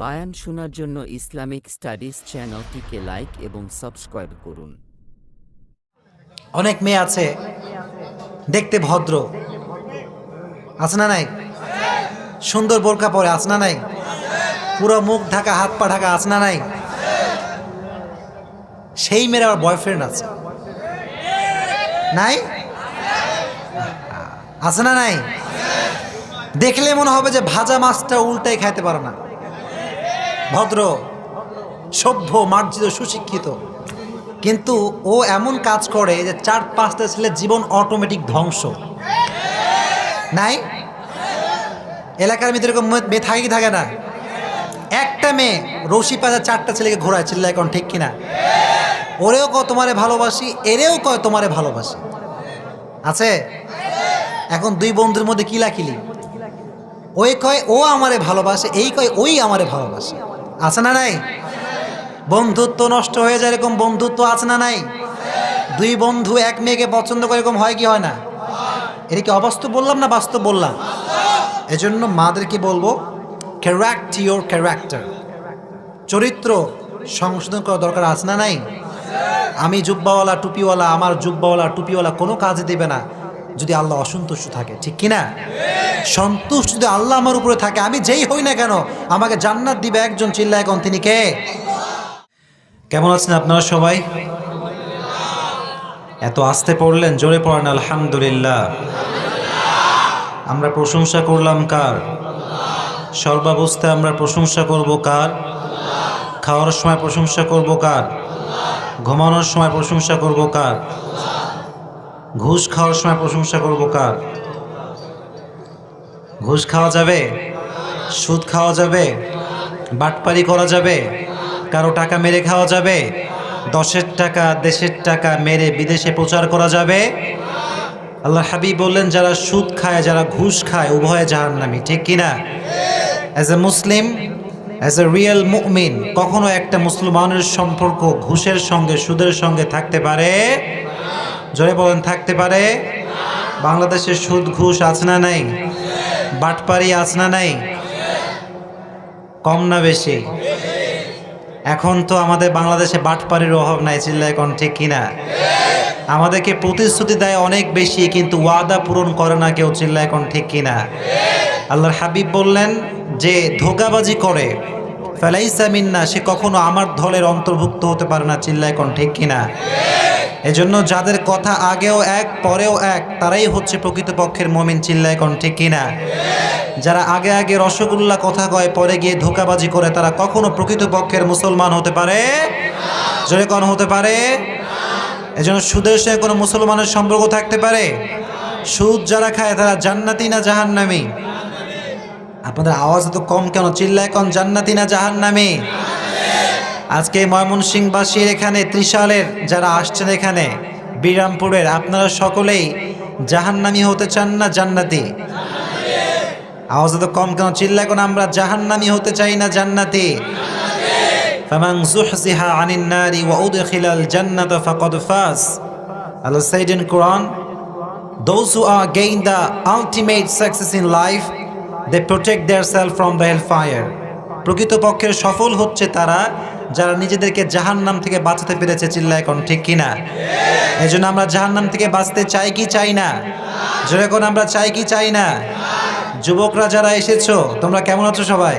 বায়ান শোনার জন্য Islamic studies চ্যানেলটিকে লাইক এবং সাবস্ক্রাইব করুন। অনেক মেয়ে আছে দেখতে ভদ্র, আছে না নাই? সুন্দর বোরকা পরে, আছে না নাই? পুরো মুখ ঢাকা, হাত পা ঢাকা, আছে না নাই? সেই মেয়ের আবার বয়ফ্রেন্ড আছে, নাই? আছে না নাই? দেখলে মনে হবে যে ভাজা মাছটা উল্টাই খাইতে পারে না। ভদ্র, সভ্য, মার্জিত, সুশিক্ষিত, কিন্তু ও এমন কাজ করে যে 4-5টা ছেলের জীবন অটোমেটিক ধ্বংস। নাই? এলাকার মেয়েদের এরকম মেয়ে থাকে কি থাকে না? একটা মেয়ে রশি পাজা 4টা ছেলেকে ঘোরায়, চিল্লায় এখন ঠিক কিনা? ওরেও কয় তোমারে ভালোবাসি, এরেও কয় তোমারে ভালোবাসি। আছে? এখন দুই বন্ধুর মধ্যে কিলাকিলি, ওই কয় ও আমারে ভালোবাসে, এই কয় ওই আমারে ভালোবাসে। আছে না নাই? বন্ধুত্ব নষ্ট হয়ে যায়, এরকম বন্ধুত্ব আছে না নাই? দুই বন্ধু এক মেয়েকে পছন্দ করে, এরকম হয় কি হয় না? এটা কি অবাস্তব বললাম না বাস্তব বললাম? এজন্য মাদেরকে বলবো, ক্যারেক্ট ইওর ক্যারেক্টার, চরিত্র সংশোধন করা দরকার, আছে না নাই? আমি জুব্বাওয়ালা টুপিওয়ালা, আমার জুব্বাওয়ালা টুপিওয়ালা কোনো কাজে দেবে না যদি আল্লাহ অসন্তুষ্ট থাকে, ঠিক কিনা? সন্তুষ্ট যদি আল্লাহ আমার উপরে থাকে, আমি যেই হই না কেন আমাকে জান্নাত দিবে একজন, চিল্লায় এখন তিনি কে? কেমন আছেন আপনারা সবাই? এত আস্তে পড়লেন, জোরে পড়েন আলহামদুলিল্লাহ। আমরা প্রশংসা করলাম কার? সর্বাবস্থায় আমরা প্রশংসা করব কার? খাওয়ার সময় প্রশংসা করব কার? ঘুমানোর সময় প্রশংসা করব কার? ঘুষ খাওয়ার সময় প্রশংসা করব কার? ঘুষ খাওয়া যাবে? সুদ খাওয়া যাবে? বাটপারি করা যাবে? কারো টাকা মেরে খাওয়া যাবে? 10-এর টাকা, দেশের টাকা মেরে বিদেশে প্রচার করা যাবে? আল্লাহ হাবিব বললেন, যারা সুদ খায়, যারা ঘুষ খায়, উভয়ে জাহান্নামী, ঠিক কিনা? As a Muslim, as a real মুমিন, কখনো একটা মুসলমানের সম্পর্ক ঘুষের সঙ্গে, সুদের সঙ্গে থাকতে পারে? জোরে বলেন, থাকতে পারে? বাংলাদেশে সুদ ঘুষ আছে না নাই? বাটপারি আছে না নাই? কম না বেশি? এখন তো আমাদের বাংলাদেশে বাটপারির অভাব নাই, চিল্লায় কোন ঠিক কিনা? আমাদেরকে প্রতিশ্রুতি দেয় অনেক বেশি, কিন্তু ওয়াদা পূরণ করে না কেউ, চিল্লায় কোন ঠিক কিনা? আল্লাহর হাবিব বললেন, যে ধোঁকাবাজি করে ফালাইসা মিন্না, সে কখনো আমার দলের অন্তর্ভুক্ত হতে পারে না, চিল্লায় কোন ঠিক কিনা? এজন্য যাদের কথা আগেও এক পরেও এক, তারাই হচ্ছে প্রকৃতপক্ষের মুমিন, চিল্লায় কোন ঠিক কিনা? যারা আগে আগে রসগোল্লা কথা কয়, পরে গিয়ে ধোঁকাবাজি করে, তারা কখনো প্রকৃতপক্ষের মুসলমান হতে পারে? জোরে কোন হতে পারে? এজন্য সুদের সঙ্গে কোনো মুসলমানের সম্পর্ক থাকতে পারে? সুদ যারা খায় তারা জান্নাতি না জাহান্নামী? আপনাদের আওয়াজ এত কম কেন? চিল্লায় কোন জান্নাতি না জাহান্নামী? আজকে ময়মনসিংহবাসীর এখানে, ত্রিশালের যারা আসছেন এখানে, বিরামপুরের, আপনারা সকলেই জাহান্নামী হতে চান না জান্নাতি? আওয়াজ এত কম কেন? চিল্লায় কোন আমরা জাহান্নামী হতে চাই না জান্নাতি? ফামান যুহজিহা আনিন নারি ওয়া উদখিলাল জান্নাতা ফাকাদ ফাজ। Allah said in Quran, those who are gain the ultimate success in life, they protect themselves from the hellfire. প্রকৃতপক্ষের সফল হচ্ছে তারা যারা নিজেদেরকে জাহান্নাম থেকে বাঁচাতে পেরেছে, চিল্লায় কোন ঠিক কিনা? এজন্য আমরা জাহান্নাম থেকে বাঁচতে চাই কি চাই না? জোরে কোন আমরা চাই কি চাই না? যুবকরা যারা এসেছো, তোমরা কেমন আছো সবাই?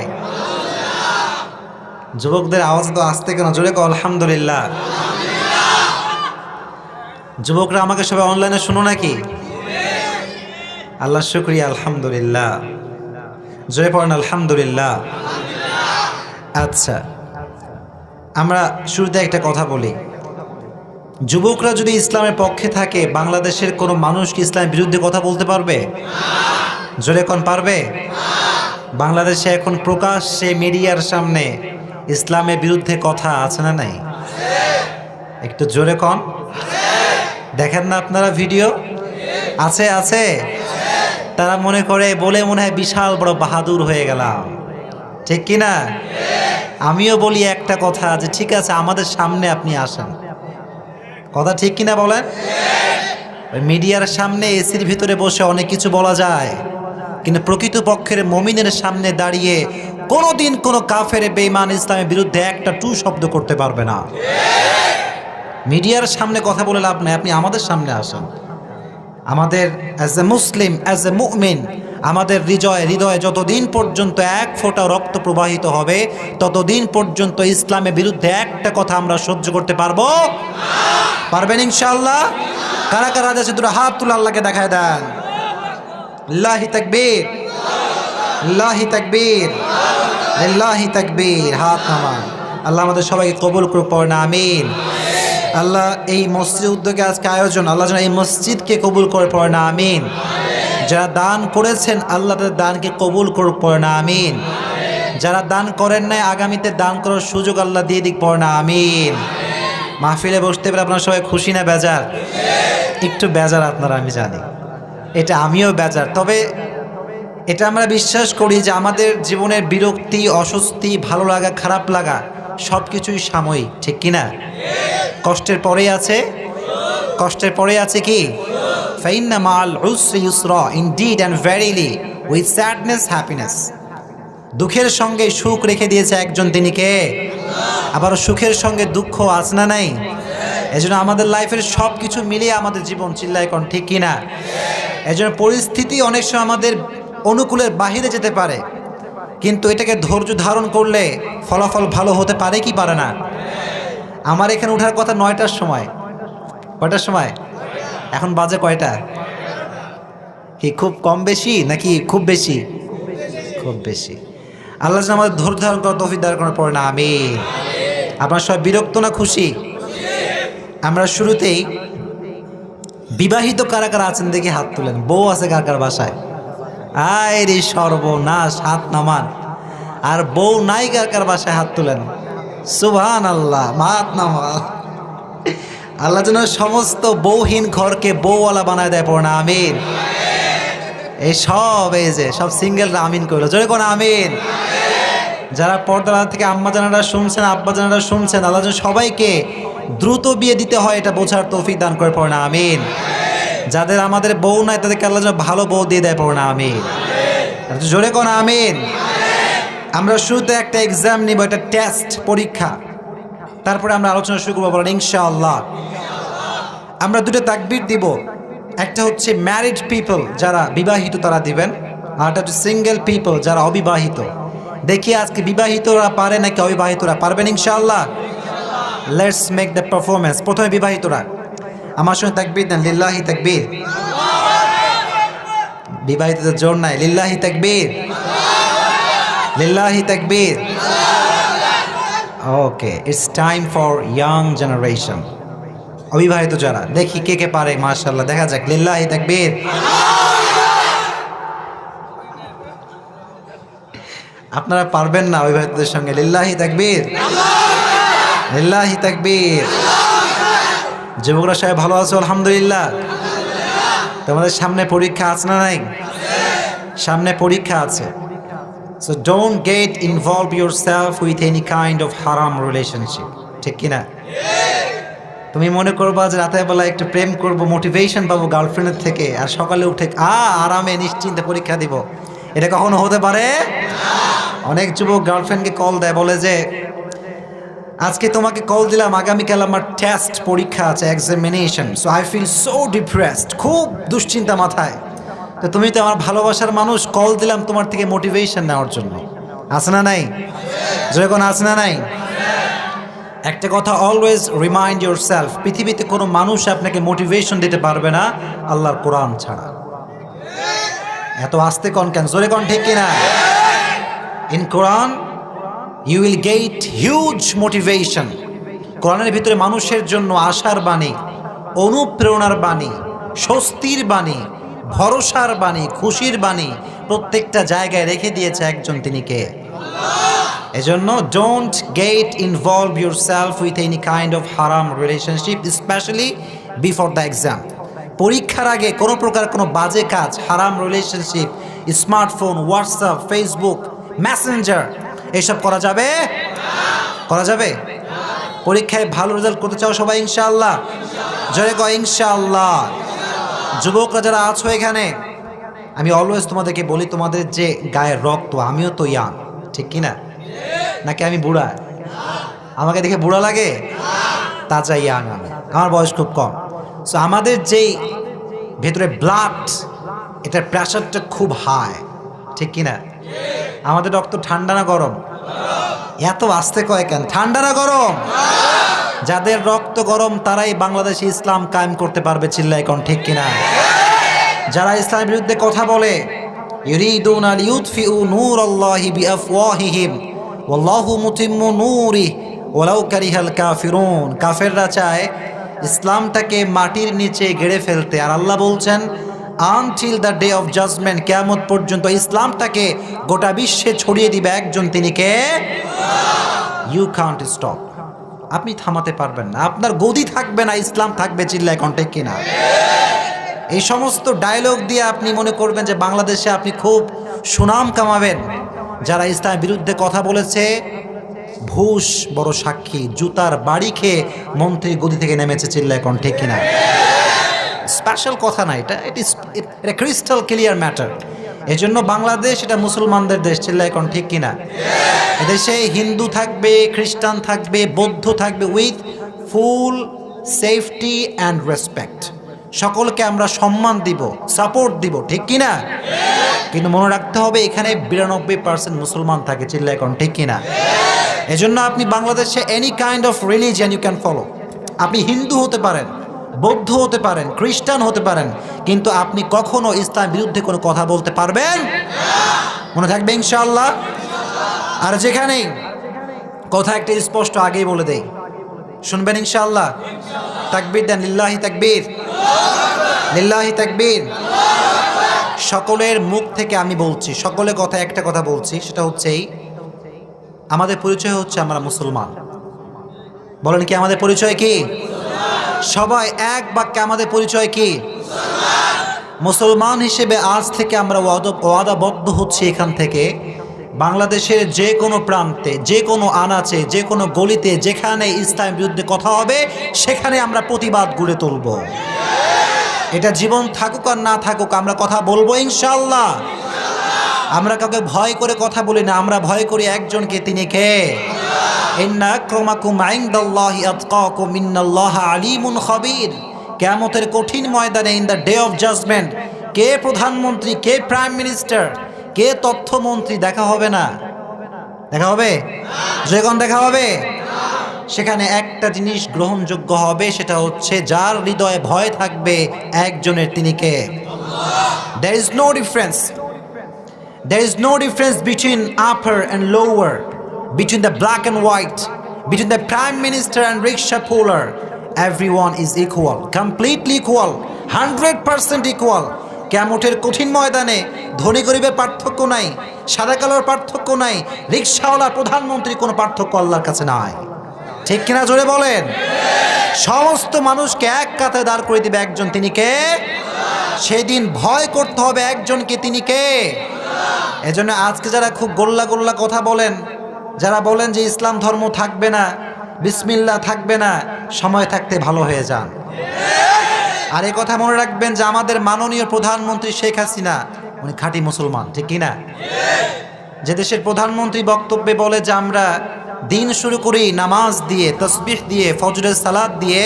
যুবকদের আওয়াজ তো আসতে কেন? জোরে কো আলহামদুলিল্লাহ। যুবকরা আমাকে সবাই অনলাইনে শুনো নাকি? আল্লাহ শুকরিয়া, আলহামদুলিল্লাহ। জোরে পড়েন আলহামদুলিল্লাহ। আচ্ছা, আমরা শুরুতে একটা কথা বলি, যুবকরা যদি ইসলামের পক্ষে থাকে, বাংলাদেশের কোনো মানুষ কি ইসলামের বিরুদ্ধে কথা বলতে পারবে? জোরে কোন পারবে? বাংলাদেশে এখন প্রকাশ্যে মিডিয়ার সামনে ইসলামের বিরুদ্ধে কথা আছে না নাই? একটু জোরে কোন। দেখেন না আপনারা ভিডিও? আছে আছে। তারা মনে করে, বলে মনে হয় বিশাল বড় বাহাদুর হয়ে গেলাম, ঠিক কিনা? আমিও বলি একটা কথা, যে ঠিক আছে আমাদের সামনে আপনি আসেন, কথা ঠিক কিনা বলেন? মিডিয়ার সামনে এসির ভিতরে বসে অনেক কিছু বলা যায়, কিন্তু প্রকৃতপক্ষের মুমিনের সামনে দাঁড়িয়ে কোনোদিন কোনো কাফের বেঈমান ইসলামের বিরুদ্ধে একটা টু শব্দ করতে পারবে না। মিডিয়ার সামনে কথা বলে লাভ নাই, আপনি আমাদের সামনে আসেন। আমাদের as a Muslim, as a মুমিন, আমাদের হৃদয়ে যতদিন পর্যন্ত এক ফোঁটা রক্ত প্রবাহিত হবে ততদিন পর্যন্ত ইসলামের বিরুদ্ধে একটা কথা আমরা সহ্য করতে পারবো। পারবেন ইনশাআল্লাহ? কারা কারা আছে দুটো হাত তুলে আল্লাহকে দেখায় দেন। লিল্লাহি তাকবীর, লিল্লাহি তাকবীর, লিল্লাহি তাকবীর। হাত নামান। আল্লাহ আমাদের সবাইকে কবুল করুক, পড়না আমিন। আল্লাহ এই মসজিদ উদ্যোগে আজকে আয়োজন, আল্লাহ যেন এই মসজিদকে কবুল করে, পড়না আমিন। যারা দান করেছেন আল্লাহ তাদের দানকে কবুল করুক, পড়না আমিন। যারা দান করেন নাই আগামীতে দান করার সুযোগ আল্লাহ দিয়ে দিক, পড়না আমিন। মাহফিলে বসতে পেরে আপনারা সবাই খুশি না বেজার? একটু বেজার আপনারা, আমি জানি, এটা আমিও বেজার। তবে এটা আমরা বিশ্বাস করি যে আমাদের জীবনের বিরক্তি, অস্বস্তি, ভালো লাগা, খারাপ লাগা সব কিছুই সাময়িক, ঠিক কিনা? কষ্টের পরে আছে, কষ্টের পরে আছে কি? ফাইন্না মাল উসরি ইউসরা, indeed and verily with sadness happiness. দুঃখের সঙ্গে সুখ রেখে দিয়েছে একজন, তিনি কে? আবার সুখের সঙ্গে দুঃখ আছে না নাই? এজন্য আমাদের লাইফের সব কিছু মিলিয়ে আমাদের জীবন, চিল্লায় কোন ঠিক কিনা? এজন্য পরিস্থিতি অনেক সময় আমাদের অনুকূলের বাহিরে যেতে পারে, কিন্তু এটাকে ধৈর্য ধারণ করলে ফলাফল ভালো হতে পারে কি পারে না? আমার এখানে ওঠার কথা 9টার সময়। কয়টার সময়? এখন বাজে কয়টা? কি খুব কম বেশি নাকি খুব বেশি? খুব বেশি। আল্লাহ যেন আমাদের ধৈর্য ধারণ করার তৌফিক দান করার পরে না আমি। আপনার সবাই বিরক্ত না খুশি? আমরা শুরুতেই বিবাহিত কারা কারা আছেন দেখি হাত তুলেন। বউ আছে কার কার বাসায়? আয় রে সর্বনাশ, হাত নামান। আর বউ নাই কার কার বাসায়? হাত তুলেন। সুবহানাল্লাহ, হাত নামান। আল্লাহ যেন সমস্ত বউহীন ঘরকে বউওয়ালা বানায় দেয়, পড়ে না আমিন। এই যে সব সিঙ্গেলরা আমিন করলো, জোরে কোন আমিন। যারা পর্দা থেকে আম্মা জানারা শুনছেন, আব্বা জানারা শুনছেন, আল্লাহ যেন সবাইকে দ্রুত বিয়ে দিতে হয় এটা বোঝার তৌফিক দান করে, পড়ে না আমিন। যাদের আমাদের বউ নাই তাদেরকে আল্লাহ যেন ভালো বউ দিয়ে দেয়, পড়ে না আমিন। জোরে কোন আমিন। আমরা শুরুতে একটা এক্সাম নিব, এটা টেস্ট, পরীক্ষা। তারপরে আমরা আলোচনা শুরু করবো, বলেন ইনশাআল্লাহ। আমরা দুটো তাকবীর দিব। একটা হচ্ছে ম্যারিড পিপল, যারা বিবাহিত তারা দিবেন, আর একটা হচ্ছে সিঙ্গেল পিপল, যারা অবিবাহিত। দেখি আজকে বিবাহিতরা পারে নাকি অবিবাহিতরা পারবেন ইনশাআল্লাহ। Let's make the performance. প্রথমে বিবাহিতরা আমার সঙ্গে তাকবীর দেন, লিল্লাহি তাকবীর। বিবাহিতদের জোর নাই, লিল্লাহি তাকবীর, লিল্লাহি তাকবীর। Okay, it's time for young generation. অবিবাহিত যারা, দেখি কে কে পারে, মাশাআল্লাহ, দেখা যাক। লিল্লাহি তাকবীর। আপনারা পারবেন না অবিবাহিতদের সঙ্গে, লিল্লাহি তাকবীর, লিল্লাহি তাকবীর। যুবকরা সবাই ভালো আছো? আলহামদুলিল্লাহ। তোমাদের সামনে পরীক্ষা আছে না নাই? সামনে পরীক্ষা আছে। So don't get involved yourself with any kind of haram relationship, ঠিক কিনা? তুমি মনে করবা যে রাতের বেলা একটু প্রেম করব, মোটিভেশন পাবো গার্লফ্রেন্ডের থেকে, আর সকালে উঠে আরামে নিশ্চিন্তে পরীক্ষা দিব, এটা কখনো হতে পারে? অনেক যুবক গার্লফ্রেন্ডকে কল দেয়, বলে যে আজকে তোমাকে কল দিলাম, আগামীকাল আমার টেস্ট, পরীক্ষা আছে, examination, so I feel so depressed, খুব দুশ্চিন্তা মাথায়। তো তুমি তো আমার ভালোবাসার মানুষ, কল দিলাম তোমার থেকে মোটিভেশন নেওয়ার জন্য। আছে না নাই? যখন আছে না নাই? একটা কথা অলওয়েজ রিমাইন্ড ইউর সেলফ, পৃথিবীতে কোনো মানুষ আপনাকে মোটিভেশন দিতে পারবে না আল্লাহর কোরআন ছাড়া। এত আস্তে কন কেন? জোরে কন, ঠিক কিনা? In Quran you will get huge motivation. কোরআনের ভিতরে মানুষের জন্য আশার বাণী, অনুপ্রেরণার বাণী, স্বস্তির বাণী, ভরসার বাণী, খুশির বাণী প্রত্যেকটা জায়গায় রেখে দিয়েছে একজন, তিনি কে? এজন্য don't get involve yourself with any kind of হারাম relationship, specially before the exam. পরীক্ষার আগে কোনো প্রকার কোনো বাজে কাজ, হারাম relationship, smartphone, WhatsApp, Facebook, messenger, এসব করা যাবে? করা যাবে? পরীক্ষায় ভালো রেজাল্ট করতে চাও সবাই ইনশাআল্লাহ? জোরে কয় ইনশাআল্লাহ। যুবকরা যারা আছো এখানে, আমি অলওয়েজ তোমাদেরকে বলি, তোমাদের যে গায়ের রক্ত, আমিও তো ইয়াং, ঠিক কিনা? নাকি আমি বুড়া? আমাকে দেখে বুড়া লাগে? তাজা ইয়াং আমি, আমার বয়স খুব কম। সো আমাদের যেই ভেতরে ব্লাড, এটার প্রেশারটা খুব হাই, ঠিক কিনা? আমাদের রক্ত ঠান্ডা না গরম? এত আস্তে কয় কেন? ঠান্ডা না গরম? যাদের রক্ত গরম তারাই বাংলাদেশে ইসলাম কায়েম করতে পারবে, চিল্লায় কোন ঠিক কিনা? যারা ইসলামের বিরুদ্ধে কথা বলে, ইউরিদুনা লিউতফিউ নূরাল্লাহি বিআফওয়াহিহিম ওয়াল্লাহু মুতিম্মু নূরিহি ওয়ালাউ কারিহাল কাফিরুন। কাফেররা চায় ইসলামটাকে মাটির নিচে গেড়ে ফেলতে, আর আল্লাহ বলছেন until the day of judgment, কিয়ামত পর্যন্ত ইসলামটাকে গোটা বিশ্বে ছড়িয়ে দিবে একজন, তিনি কে? You can't stop. আপনি থামাতে পারবেন না, আপনার গদি থাকবে না, ইসলাম থাকবে, চিল্লায় কোন ঠিক কিনা? এই সমস্ত ডায়লগ দিয়ে আপনি মনে করবেন যে বাংলাদেশে আপনি খুব সুনাম কামাবেন। যারা ইসলামের বিরুদ্ধে কথা বলেছে, ঘুষ বড় সাক্ষী, জুতার বাড়ি খেয়ে মন্ত্রী গদি থেকে নেমেছে, চিল্লায় কোন ঠিক কিনা? স্পেশাল কথা না এটা, এটা ক্রিস্টাল ক্লিয়ার ম্যাটার। এজন্য বাংলাদেশ এটা মুসলমানদের দেশ, চিল্লায় কোন ঠিক কিনা? এদেশে হিন্দু থাকবে, খ্রিস্টান থাকবে, বৌদ্ধ থাকবে, with full safety and respect. সকলকে আমরা সম্মান দিব, সাপোর্ট দিব, ঠিক কিনা? কিন্তু মনে রাখতে হবে এখানে 92% মুসলমান থাকে, চিল্লায় কোন ঠিক কিনা? এজন্য আপনি বাংলাদেশে any kind of religion you can follow. আপনি হিন্দু হতে পারেন, বৌদ্ধ হতে পারেন, খ্রিস্টান হতে পারেন, কিন্তু আপনি কখনো ইসলাম বিরুদ্ধে কোনো কথা বলতে পারবেন মনে থাকবে ইনশাআল্লাহ। আর যেখানেই কথা একটা স্পষ্ট আগেই বলে দেই, শুনবেন ইনশাআল্লাহ। তাকবীর দেন, লিল্লাহি তাকবীর, লিল্লাহি তাকবীর। সকলের মুখ থেকে আমি বলছি, সকলের কথা একটা কথা বলছি, সেটা হচ্ছে এই, আমাদের পরিচয় হচ্ছে আমরা মুসলমান। বলেন কি আমাদের পরিচয় কি? সবাই এক বাক্যে আমাদের পরিচয় কি? মুসলমান হিসেবে আজ থেকে আমরা ওয়াদাবদ্ধ হচ্ছি এখান থেকে বাংলাদেশের যে কোনো প্রান্তে, যে কোনো আনাচে, যে কোনো গলিতে যেখানে ইসলামের বিরুদ্ধে কথা হবে সেখানে আমরা প্রতিবাদ গড়ে তুলব। এটা জীবন থাকুক আর না থাকুক আমরা কথা বলবো ইনশাআল্লাহ। আমরা কাউকে ভয় করে কথা বলি না, আমরা ভয় করি একজনকে, তিনি কে? ইন্না আক্রামাকুম ইনদাল্লাহি আতকাকুম ইন্নাল্লাহা আলিমুন খাবীর। কিয়ামতের কঠিন ময়দানে, in the day of judgement, কে প্রধানমন্ত্রী, কে প্রাইম মিনিস্টার, কে তথ্যমন্ত্রী দেখা হবে না? দেখা হবে? যখন দেখা হবে সেখানে একটা জিনিস গ্রহণযোগ্য হবে, সেটা হচ্ছে যার হৃদয়ে ভয় থাকবে একজনের, তিনি কে? There is no difference. There is no difference between upper and lower, between the black and white, between the prime minister and rickshaw puller. Everyone is equal, completely equal, 100% equal. কিয়ামতের কঠিন ময়দানে ধনী গরিবের পার্থক্য নাই, সাদা কালোর পার্থক্য নাই, রিক্সাওয়ালা প্রধানমন্ত্রী কোনো পার্থক্য আল্লাহর কাছে নাই, ঠিক কিনা? জোরে বলেন। সমস্ত মানুষকে এক কাতারে দাঁড় করে দিবে একজন, তিনি কে? সেদিন ভয় করতে হবে একজনকে, তিনি কে? এজন্য আজকে যারা খুব গোল্লা গোল্লা কথা বলেন, যারা বলেন যে ইসলাম ধর্ম থাকবে না, বিসমিল্লাহ থাকবে না, সময় থাকতে ভালো হয়ে যান। আর এই কথা মনে রাখবেন যে আমাদের মাননীয় প্রধানমন্ত্রী শেখ হাসিনা, উনি খাঁটি মুসলমান, ঠিক কিনা? যে দেশের প্রধানমন্ত্রী বক্তব্যে বলে যে আমরা দিন শুরু করি নামাজ দিয়ে, তাসবিহ দিয়ে, ফজরের সালাত দিয়ে,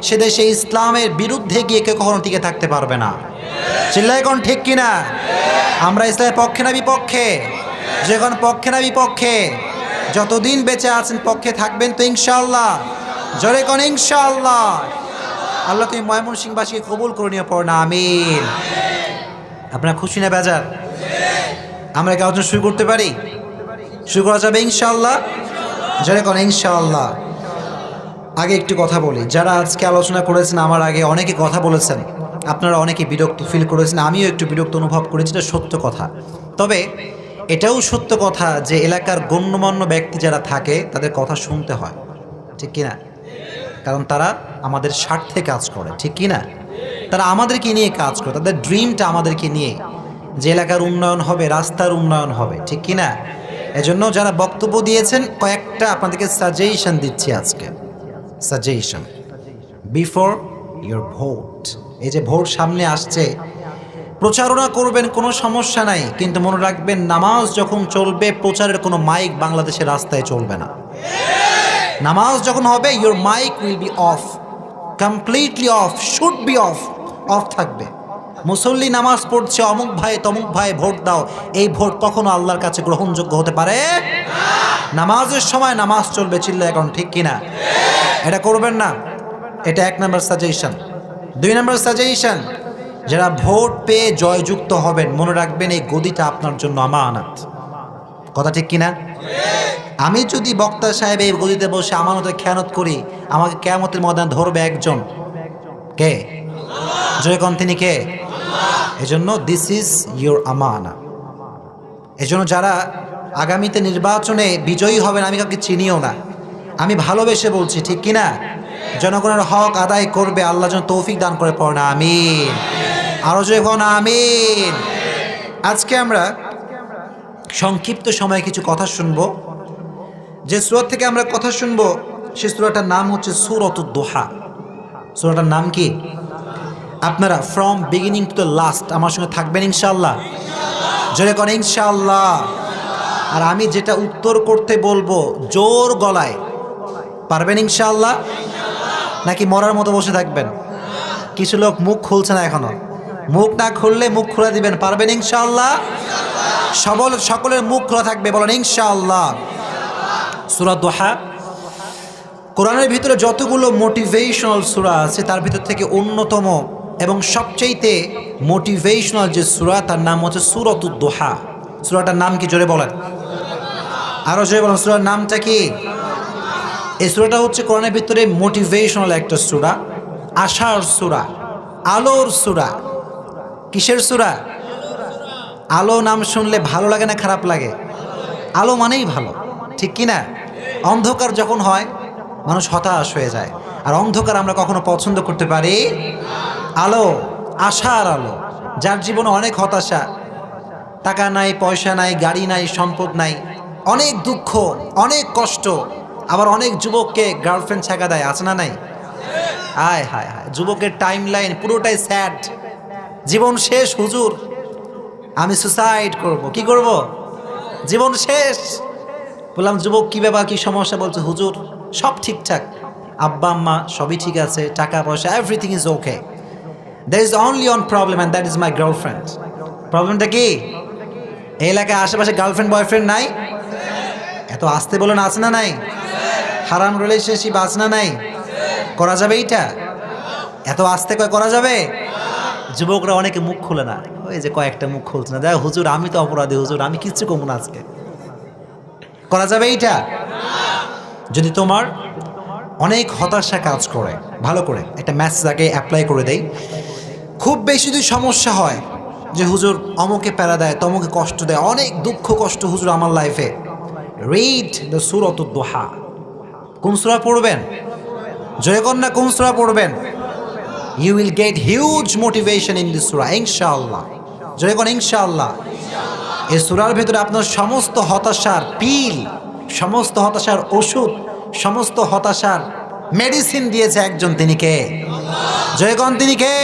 সে দেশে ইসলামের বিরুদ্ধে গিয়ে কেউ কখনো টিকে থাকতে পারবে না। চিল্লায় কোন ঠিক কিনা? আমরা ইসলামের পক্ষে না বিপক্ষে? যখন পক্ষে না বিপক্ষে? যতদিন বেঁচে আছেন পক্ষে থাকবেন তো ইনশাআল্লাহ? জোরে কোন ইনশাআল্লাহ। আল্লাহ তুমি ময়মনসিংহবাসীকে কবুল করে নিয়ে পড়ো না, আমিন। আপনারা খুশি না বেজার? আমরা কি আলোচনা শুরু করতে পারি? শুরু করা যাবে ইনশাআল্লাহ? জোরে কোন ইনশাআল্লাহ। আগে একটু কথা বলি, যারা আজকে আলোচনা করেছেন আমার আগে অনেকে কথা বলেছেন, আপনারা অনেকে বিরক্ত ফিল করেছেন, আমিও একটু বিরক্ত অনুভব করেছি, এটা সত্য কথা। তবে এটাও সত্য কথা যে এলাকার গণ্যমান্য ব্যক্তি যারা থাকে তাদের কথা শুনতে হয়, ঠিক কিনা? কারণ তারা আমাদের স্বার্থে কাজ করে, ঠিক কিনা? তারা আমাদেরকে নিয়ে কাজ করে, তাদের ড্রিমটা আমাদেরকে নিয়ে, যে এলাকার উন্নয়ন হবে, রাস্তার উন্নয়ন হবে, ঠিক কিনা? এজন্য যারা বক্তব্য দিয়েছেন কয়েকটা আপনাদেরকে সাজেশন দিচ্ছি আজকে। Suggestion before your vote. এই যে ভোট সামনে আসছে, প্রচারণা করবেন, কোনো সমস্যা নাই, কিন্তু মনে রাখবেন নামাজ যখন চলবে প্রচারের কোনো মাইক বাংলাদেশের রাস্তায় চলবে না। নামাজ যখন হবে your mic will be off, completely off, should be off, off থাকবে। মুসল্লি নামাজ পড়ছে, অমুক ভাই তমুক ভাই ভোট দাও, এই ভোট কখনো আল্লাহর কাছে গ্রহণযোগ্য হতে পারে নামাজের সময় নামাজ চলবে, চিল্লা এখন ঠিক কিনা? এটা করবেন না। এটা 1 নম্বর সাজেশন। 2 নম্বর সাজেশন, যারা ভোট পেয়ে জয়যুক্ত হবেন মনে রাখবেন এই গদিটা আপনার জন্য আমানত। কথা ঠিক কিনা? আমি যদি বক্তা সাহেব এই গদিতে বসে আমানতের খেয়ানত করি, আমাকে কিয়ামতের ময়দানে ধরবে একজন, কে? জয়গণ তিনি কে? এজন্য দিস ইজ ইউর আমানা। এজন্য যারা আগামীতে নির্বাচনে বিজয়ী হবেন, আমি কাউকে চিনিও না, আমি ভালোবেসে বলছি, ঠিক কিনা? জনগণের হক আদায় করবে, আল্লাহ যেন তৌফিক দান করে পড়ে না, আমিন। আরো যখন আমিন। আজকে আমরা সংক্ষিপ্ত সময়ে কিছু কথা শুনবো। যে সূরা থেকে আমরা কথা শুনবো সে সূরাটার নাম হচ্ছে সূরাতুদ দুহা। সূরাটার নাম কি? আপনারা from beginning to the last আমার সঙ্গে থাকবেন ইনশাআল্লাহ। জোরে করেন ইনশাআল্লাহ। আর আমি যেটা উত্তর করতে বলবো জোর গলায় পারবেন ইনশাআল্লাহ, নাকি মরার মতো বসে থাকবেন? কিছু লোক মুখ খুলছে না এখনো, মুখ না খুললে মুখ খুলে দিবেন, পারবেন ইনশাআল্লাহ? সকলের মুখ খোলা থাকবে, বলেন ইনশাআল্লাহ। সূরা দুহা কোরআনের ভিতরে যতগুলো মোটিভেশনাল সূরা আছে তার ভিতর থেকে অন্যতম এবং সবচেয়ে মোটিভেশনাল যে সূরা তার নাম হচ্ছে সূরাতুদ দুহা। সূরাটার নাম কি জোরে বলেন? আরো জোরে বলেন, সূরার নামটা কি? এই সূরাটা হচ্ছে কোরআনের ভিতরে মোটিভেশনাল একটা সূরা, আশার সূরা, আলোর সূরা। কিসের সূরা? আলো নাম শুনলে ভালো লাগে না খারাপ লাগে? আলো মানেই ভালো, ঠিক কিনা? অন্ধকার যখন হয় মানুষ হতাশ হয়ে যায়, আর অন্ধকার আমরা কখনো পছন্দ করতে পারি? আলো, আশার আলো। যার জীবনে অনেক হতাশা, টাকা নাই, পয়সা নাই, গাড়ি নাই, সম্পদ নাই, অনেক দুঃখ, অনেক কষ্ট, আবার অনেক যুবককে গার্লফ্রেন্ড ছেঁকা দেয়, আছে না নাই? হায় হায় হায়, যুবকের টাইম লাইন পুরোটাই স্যাড। জীবন শেষ হুজুর, আমি সুসাইড করব। কি করব? জীবন শেষ। বললাম যুবক কি ব্যাপার, কি সমস্যা? বলছে হুজুর সব ঠিকঠাক, আব্বা আম্মা সবই ঠিক আছে, টাকা পয়সা everything is okay, there is only one problem and that is my girlfriend. প্রবলেমটা কি? এই এলাকায় আশেপাশে গার্লফ্রেন্ড বয়ফ্রেন্ড নাই? এত আসতে বলেন, আছে না নাই? হারাম রিলেশনশিপ আছে না নাই? করা যাবে এইটা? এত আসতে করা যাবে? যুবকরা অনেকে মুখ খুলে না, ওই যে কয়েকটা মুখ খুলছে না, দেখ হুজুর আমি তো অপরাধী, হুজুর আমি কিচ্ছু কমু না আজকে। করা যাবে এইটা? যদি তোমার অনেক হতাশা কাজ করে, ভালো করে একটা মেসেজ আগে অ্যাপ্লাই করে দেই। খুব বেশি যদি সমস্যা হয় যে হুজুর অমুকে প্যারা দেয়, তমুকে কষ্ট দেয়, অনেক দুঃখ কষ্ট হুজুর আমার লাইফে, রিড দ্য সূরাতুদ দুহা। কোন সূরা পড়বেন? জয় কন্যা কোন সূরা পড়বেন? You will get huge motivation in this surah, ইনশাআল্লাহ। জয় কন্যা ইনশাআল্লাহ। এই সূরার ভিতরে আপনার সমস্ত হতাশার পিল, সমস্ত হতাশার ওষুধ, সমস্ত হতাশার মেডিসিন দিয়েছে একজন, তিনি কে? জয়গণ তিনি কে?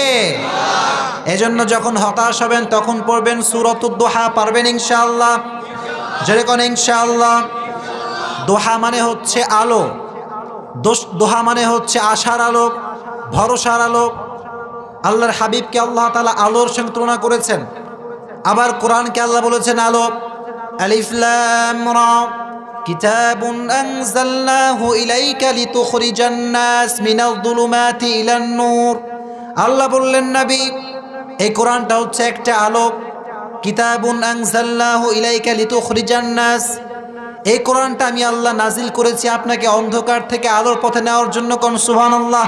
এজন্য যখন হতাশ হবেন তখন পড়বেন সূরাতুদ দুহা, পারবেন ইনশাআল্লাহ? জয়গণ ইনশাআল্লাহ। দোহা মানে হচ্ছে আলো, দোহা মানে হচ্ছে আশার আলো, ভরসার আলো। আল্লাহর হাবিবকে আল্লাহ তাআলা আলোর সঙ্গে তুলনা করেছেন, আবার কোরআনকে আল্লাহ বলেছেন আলো। আলিফ লাম রা কিতাবুন আনজালনাহু ইলাইকা লিতুখরিজান নাস মিনাল যুলুমাতি ইলান নূর। আল্লাহ বললেন নবী এই কোরআনটা হচ্ছে একটা আলো। কিতাবুন আনজালনাহু ইলাইকা লিতুখরিজান নাস, এই কোরআনটা আমি আল্লাহ নাজিল করেছি আপনাকে অন্ধকার থেকে আলোর পথে নেওয়ার জন্য। কোন সুবহানাল্লাহ।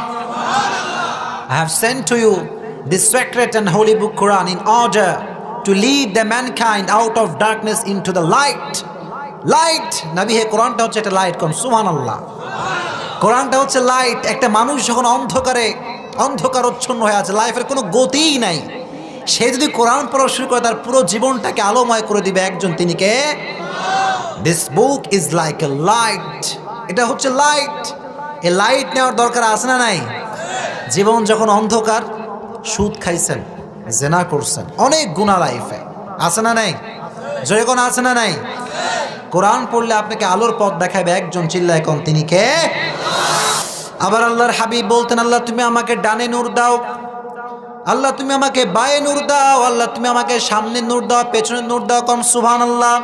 I have sent to you this sacred and holy book Quran in order to lead the mankind out of darkness into the light. Light, নবী হে কোরআনটা হচ্ছে একটা লাইট। কোন সুবহানাল্লাহ। কোরআনটা হচ্ছে লাইট। একটা মানুষ যখন অন্ধকারচ্ছন্ন হয়ে আছে, লাইফের কোনো গতিই নাই, সে যদি কোরআন পড়া শুরু করে তার পুরো জীবনটাকে আলোময় করে দিবে একজন, তিনি কে? This book is like a light. এটা হচ্ছে লাইট। এই লাইট নেওয়ার দরকার আছে না নাই? জীবন যখন অন্ধকার, সুদ খাইছেন, জেনা করছেন, অনেক গুনাহ লাইফে আছে না নাই? জোরে কোন আছে না নাই? কোরআন পড়লে আপনাকে আলোর পথ দেখাবে একজন, চিল্লায় কোন, তিনি কে? আবার আল্লাহর হাবিব বলতেন, আল্লাহ তুমি আমাকে ডানে নূর দাও, আল্লাহ তুমি আমাকে বায়ে নূর দাও, আল্লাহ তুমি আমাকে সামনে নূর দাও, পেছনে নূর দাও, কোন সুবহানাল্লাহ।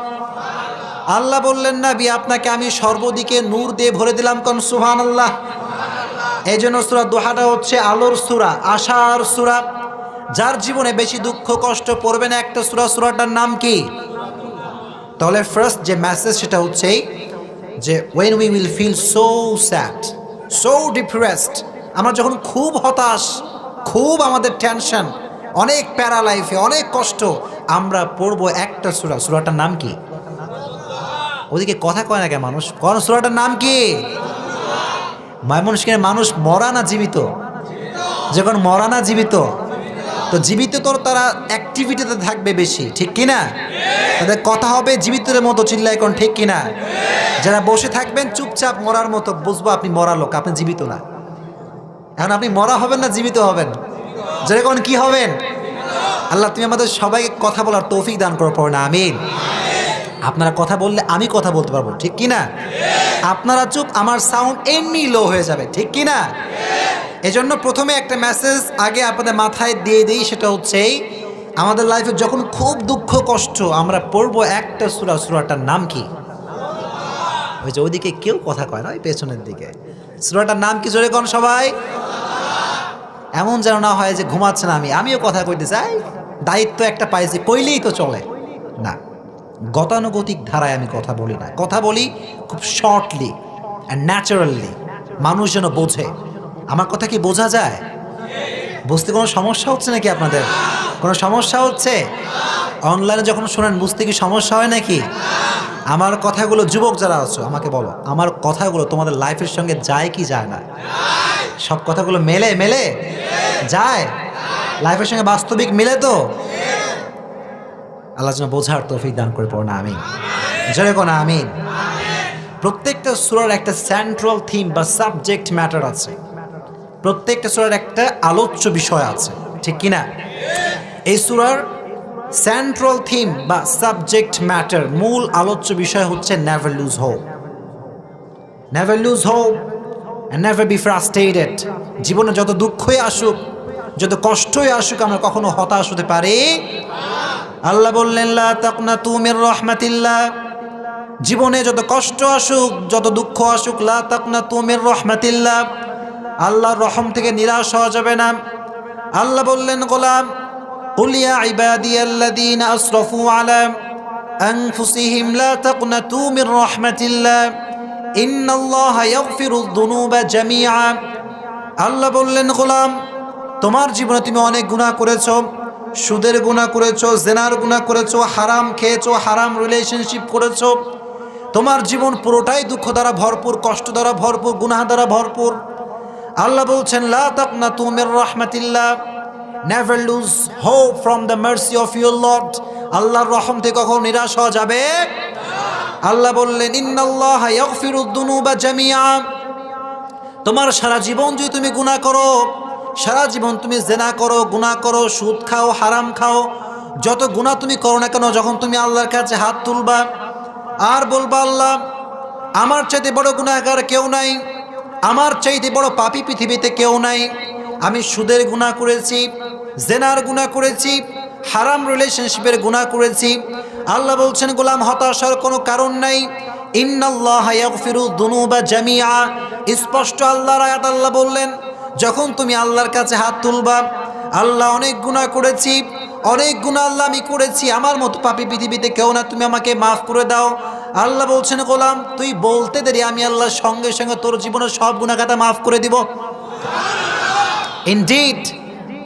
আল্লাহ বললেন, নবী আপনাকে আমি সর্বদিকে নূর দিয়ে ভরে দিলাম, কোন সুবহানাল্লাহ। এই জন্য সূরা দুহাটা হচ্ছে আলোর সূরা, আশার সূরা। যার জীবনে বেশি দুঃখ কষ্ট পড়বে না একটা সূরা, সূরাটার নাম কি? তাহলে ফার্স্ট যে মেসেজ সেটা হচ্ছে যে when we will feel so sad, so depressed, আমরা যখন খুব হতাশ, খুব আমাদের টেনশন, অনেক প্যারা লাইফে, অনেক কষ্ট, আমরা পড়বো একটা সূরা, সূরাটার নাম কি? ওদিকে কথা কয় না কে মানুষ? কোন সূরাটার নাম কি? ময়মনসিংহের মানুষ মরা না জীবিত? যখন মরা না জীবিত, তো জীবিত তো তারা অ্যাক্টিভিটিতে থাকবে বেশি, ঠিক কিনা? তাদের কথা হবে জীবিতের মতো, চিল্লাই কোন ঠিক কিনা? যারা বসে থাকবেন চুপচাপ মরার মতো, বুঝবো আপনি মরা লোক, আপনি জীবিত না। এখন আপনি মরা হবেন না জীবিত হবেন? যেরকম কি হবেন? আল্লাহ তুমি আমাদের সবাইকে কথা বলার তৌফিক দান করো, পড়ো না আমিন। আপনারা কথা বললে আমি কথা বলতে পারবো, ঠিক কিনা? আপনারা চুপ, আমার সাউন্ড এমনি লো হয়ে যাবে, ঠিক কিনা? এজন্য প্রথমে একটা মেসেজ আগে আপনাদের মাথায় দিয়ে দিই, সেটা হচ্ছে আমাদের লাইফে যখন খুব দুঃখ কষ্ট আমরা পড়বো একটা সূরা, সূরাটার নাম কি? ওই যে ওইদিকে কেউ কথা কয় না, ওই পেছনের দিকে। সূরাটার নাম কি? জোরে কোন সবাই। এমন যেন না হয় যে ঘুমাচ্ছে না, আমিও কথা কইতে চাই, দায়িত্ব একটা পাইছি, কইলেই তো চলে না। গতানুগতিক ধারায় আমি কথা বলি না, কথা বলি খুব শর্টলি অ্যান্ড ন্যাচারালি, মানুষ যেন বোঝে। আমার কথা কি বোঝা যায়? বুঝতে কোনো সমস্যা হচ্ছে নাকি আপনাদের? কোনো সমস্যা হচ্ছে? অনলাইনে যখন শোনেন বুঝতে কি সমস্যা হয় নাকি? আমার কথাগুলো, যুবক যারা আছো আমাকে বলো, আমার কথাগুলো তোমাদের লাইফের সঙ্গে যায় কি যায় না? সব কথাগুলো মেলে মেলে যায়? লাইফের সঙ্গে বাস্তবিক মিলে তো? আল্লাহ যেন বোঝার তৌফিক দান করে, পড়ো না আমিন। জোরে কোন আমিন। প্রত্যেকটা সূরার একটা সেন্ট্রাল থিম বা সাবজেক্ট ম্যাটার আছে, প্রত্যেকটা সূরার একটা আলোচ্য বিষয় আছে, ঠিক কিনা? এই সূরার সেন্ট্রাল থিম বা সাবজেক্ট ম্যাটার, মূল আলোচ্য বিষয় হচ্ছে never lose hope. Never lose hope and never be frustrated. জীবনে যত দুঃখই আসুক, যত কষ্টই আসুক, আমরা কখনো হতাশ হতে পারি। আল্লাহ বললেন, লা তাকনাতু মির রাহমাতিল্লাহ। জীবনে যত কষ্ট আসুক, যত দুঃখ আসুক, লা তাকনাতু মির রাহমাতিল্লাহ, আল্লাহর রহম থেকে নিরাশ হওয়া যাবে না। আল্লাহ বললেন, গোলাম, কুল ইয়া ইবাদিয়াল্লাযীনা আসরাফু আলা আনফুসিহিম লা তাকনাতু মির রাহমাতিল্লাহ ইন্নাল্লাহা ইয়াগফিরুয যুনুবা জামিআ। আল্লাহ বললেন, গোলাম, তোমার জীবনে তুমি অনেক গুনাহ করেছো, সুদের গুনাহ করেছো, জেনার গুনাহ করেছো, হারাম খেয়েছো, হারাম রিলেশনশিপ করেছো। তোমার জীবন পুরোটাই দুঃখ দ্বারা ভরপুর, কষ্ট দ্বারা ভরপুর, গুনাহ দ্বারা ভরপুর। আল্লাহ বলছেন, লা তাকনাতু মির রাহমাতিল্লাহ, never lose hope from the mercy of your lord. আল্লাহর রহম থেকে কখনো নিরাশ হওয়া যাবে। আল্লাহ বললেন, ইন্নাল্লাহা ইয়াগফিরুয যুনুবা জামিআ। তোমার সারা জীবন যদি তুমি গুনাহ করো, সারা জীবন তুমি জেনা করো, গুনাহ করো, সুদ খাও, হারাম খাও, যত গুনাহ তুমি করো না কেন, যখন তুমি আল্লাহর কাছে হাত তুলবা আর বলবা, আল্লাহ আমার চাইতে বড় গুনাহগার কেউ নাই, আমার চাইতে বড় পাপী পৃথিবীতে কেউ নাই, আমি সুদের গুনাহ করেছি, জেনার গুনাহ করেছি, হারাম রিলেশনশিপের গুনাহ করেছি। আল্লাহ বলছেন, গোলাম হতাশার কোনো কারণ নাই। ইন্নাল্লাহা ইয়াগফিরুয যুনুবা জামিআ। স্পষ্ট আল্লাহর আয়াত। আল্লাহ বললেন, যখন তুমি আল্লাহর কাছে হাত তুলবা, আল্লাহ অনেক গুনাহ করেছি, অনেক গুনাহ আল্লাহ আমি করেছি, আমার মতো পাপী পৃথিবীতে কেউ না, তুমি আমাকে মাফ করে দাও। আল্লাহ বলছেন, গোলাম তুই বলতে দেরি, আমি আল্লাহ সঙ্গে সঙ্গে তোর জীবনের সব গুনাহ খাতা মাফ করে দিব। Indeed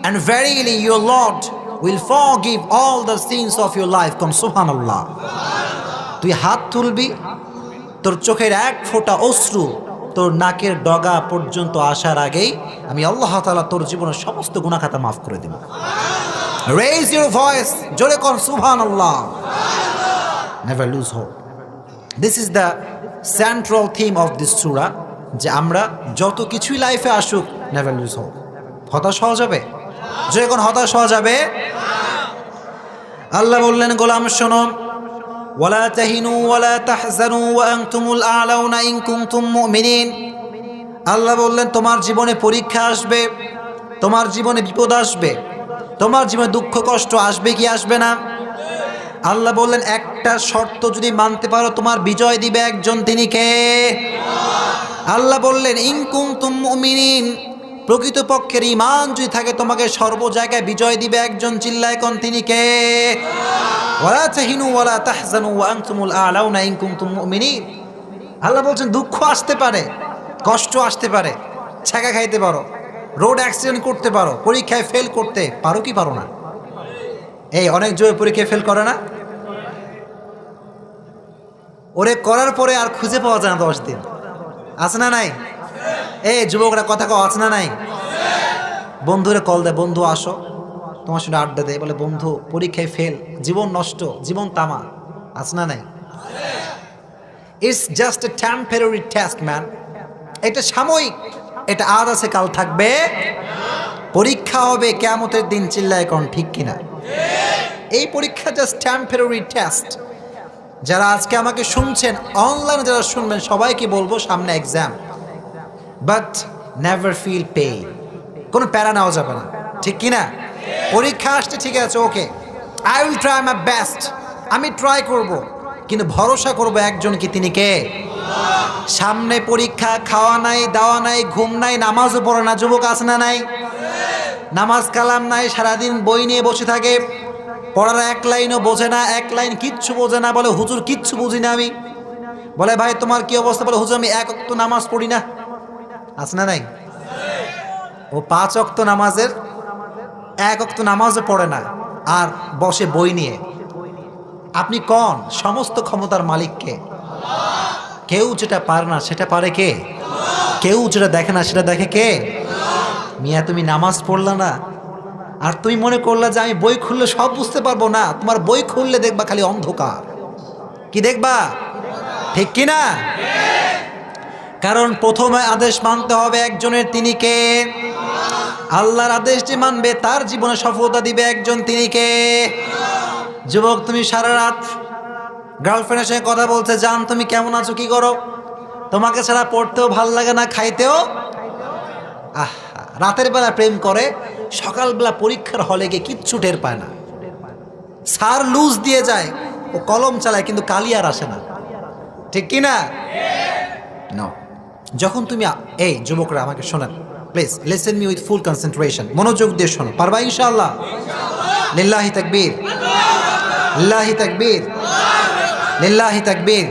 and verily your Lord will forgive all the sins of your life. Come subhanallah. তুই হাত তুলবি, তোর চোখের এক ফোঁটা অশ্রু তোর নাকের ডগা পর্যন্ত আসার আগেই আমি আল্লাহ তাআলা তোর জীবনের সমস্ত গুনাহ খাতা মাফ করে দেব। Raise your voice, জোরে কর সুবহানাল্লাহ। Never lose hope. This is the central theme of this surah, যে আমরা যত কিছুই লাইফে আসুক, never lose hope. হতাশ হওয়া যাবে? যে এখন হতাশ হওয়া যাবে। আল্লাহ বললেন গোলাম শোনো, ওয়ালা তাহিনু ওয়ালা তাহজানু ওয়া আনতুমুল আ'লাউনা ইন কুনতুম মুমিনিন। আল্লাহ বললেন তোমার জীবনে পরীক্ষা আসবে, তোমার জীবনে বিপদ আসবে, তোমার জীবনে দুঃখ কষ্ট আসবে কি আসবে না? আল্লাহ বললেন একটা শর্ত যদি মানতে পারো তোমার বিজয় দিবে একজন, তিনি কে? আল্লাহ বললেন ইন কুনতুম মুমিনিন, প্রকৃতপক্ষের ঈমান যদি থাকে তোমাকে সর্ব জায়গায় বিজয় দিবে একজন, চিল্লায় কোন, তিনি কে? ওয়ালা তাহিনু ওয়ালা তাহজানু ওয়া আনতুমুল আ'লাউনা ইন কুনতুম মুমিনিন। আল্লাহ বলছেন দুঃখ আসতে পারে, কষ্ট আসতে পারে, ছ্যাঁকা খাইতে পারো, রোড অ্যাক্সিডেন্ট করতে পারো, পরীক্ষায় ফেল করতে পারো কি পারো না? এই অনেক জোরে পরীক্ষায় ফেল করে না? ওরে করার পরে আর খুঁজে পাওয়া যায় না 10 দিন, আছে না নাই? এই যুবকরা কথা কও, আছে না নাই? বন্ধুরে কল দেয়, বন্ধু আসো, তোমার সাথে আড্ডা দেয়, বলে বন্ধু পরীক্ষায় ফেল, জীবন নষ্ট, জীবন তামা, আছে না নাই? It's just a temporary test man. এটা সাময়িক, এটা আজ আছে কাল থাকবে। পরীক্ষা হবে কিয়ামতের দিন, চিল্লায় কোন ঠিক কিনা? এই পরীক্ষা জাস্ট টেম্পোরারি টেস্ট। যারা আজকে আমাকে শুনছেন, অনলাইনে যারা শুনবেন, সবাইকে বলবো সামনে exam, but never feel pain. কোনো প্যারা নেওয়া যাবে না, ঠিক কিনা? পরীক্ষা আসছে, ঠিক আছে, okay, I will try my best, আমি ট্রাই করব, কিন্তু ভরসা করবো একজনকে, তিনি কে? সামনে পরীক্ষা, খাওয়া নাই, দাওয়া নাই, ঘুম নাই, নামাজও পড়ে না, যুবক আছে না নাই? নামাজ কালাম নাই, সারাদিন বই নিয়ে বসে থাকে, পড়ার এক লাইনও বোঝে না, এক লাইন কিচ্ছু বোঝে না, বলে হুজুর কিচ্ছু বুঝি না আমি। বলে ভাই তোমার কি অবস্থা? বলে হুজুর আমি 1 ওয়াক্ত নামাজ পড়ি না। আছে না নাই? ও 5 ওয়াক্ত নামাজের 1 ওয়াক্ত নামাজও পড়ে না, আর বসে বই নিয়ে। আপনি কোন? সমস্ত ক্ষমতার মালিককে। কেউ যেটা পারে না সেটা পারে কে? কেউ যেটা দেখে না সেটা দেখে কে? মিয়া তুমি নামাজ পড়লা না, আর তুমি মনে করলা যে আমি বই খুললে সব বুঝতে পারবো না। তোমার বই খুললে দেখবা খালি অন্ধকার। কি দেখবা? ঠিক কিনা? কারণ প্রথমে আদেশ মানতে হবে একজনের, তিনি কে? আল্লাহর আদেশ যে মানবে তার জীবনে সফলতা দিবে একজন, তিনি কে? যুবক তুমি সারা রাত গার্লফ্রেন্ডের সঙ্গে কথা বলছে, জান তুমি কেমন আছো, কি করো? তোমাকে ছাড়া পড়তেও ভাল লাগে না, খাইতেও। রাতের বেলা প্রেম করে, সকালবেলা পরীক্ষার হলে গিয়ে কিচ্ছু টের পায় না, স্যার লুজ দিয়ে যায়, ও কলম চালায় কিন্তু কালি আর আসে না, ঠিক কিনা? না, যখন তুমি এই যুবকরা আমাকে শোনেন, please listen me with full concentration, মনোযোগ দিয়ে শোনো, পারবা ইনশাআল্লাহ? লিল্লাহি তাকবীর, লিল্লাহি তাকবীর, লিল্লাহি তাকবীর।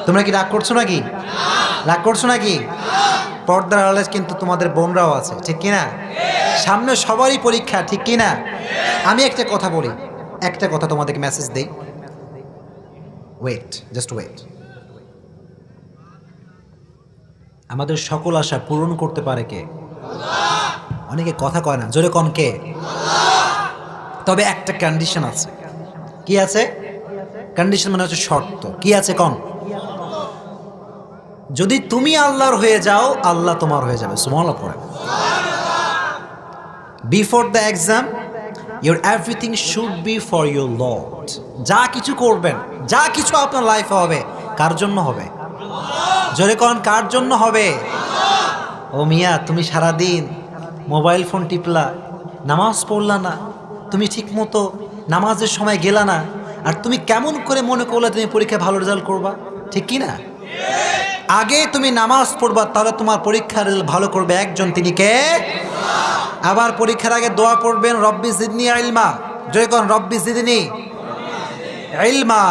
তোমরা কি রাগ করছো নাকি? রাগ করছো নাকি? পর্দার আড়ালে কিন্তু তোমাদের বোনরাও আছে, ঠিক কিনা? সামনে সবারই পরীক্ষা, ঠিক কিনা? আমি একটা কথা বলি, একটা কথা তোমাদেরকে মেসেজ দেই, ওয়েট, জাস্ট ওয়েট। আমাদের সকল আশা পূরণ করতে পারে কে? অনেকে কথা কয় না, জোরে কন কে? তবে একটা কন্ডিশন আছে। কি আছে? কন্ডিশন মানে হচ্ছে শর্ত। কি আছে কন? যদি তুমি আল্লাহর হয়ে যাও, আল্লাহ তোমার হয়ে যাবে। সুবহানাল্লাহ পড়েন। Before the exam your everything should be for your Lord. যা কিছু করবেন, যা কিছু আপনার লাইফে হবে, কার জন্য হবে? জোরে কন, কার জন্য হবে? ও মিয়া তুমি সারাদিন মোবাইল ফোন টিপলা, নামাজ পড়লা না, তুমি ঠিক মতো নামাজের সময় গেলা না, আর তুমি কেমন করে মনে করলে তুমি পরীক্ষায় ভালো রেজাল্ট করবা? ঠিক কি না? আগে তুমি নামাজ পড়বা, তাহলে তোমার পরীক্ষার রেজাল্ট ভালো করবে একজন, তিনি কে? আবার পরীক্ষার আগে দোয়া পড়বেন, রব্বি জিদনি ইলমা। জয় করেন রব্বি জিদনি ইলমা।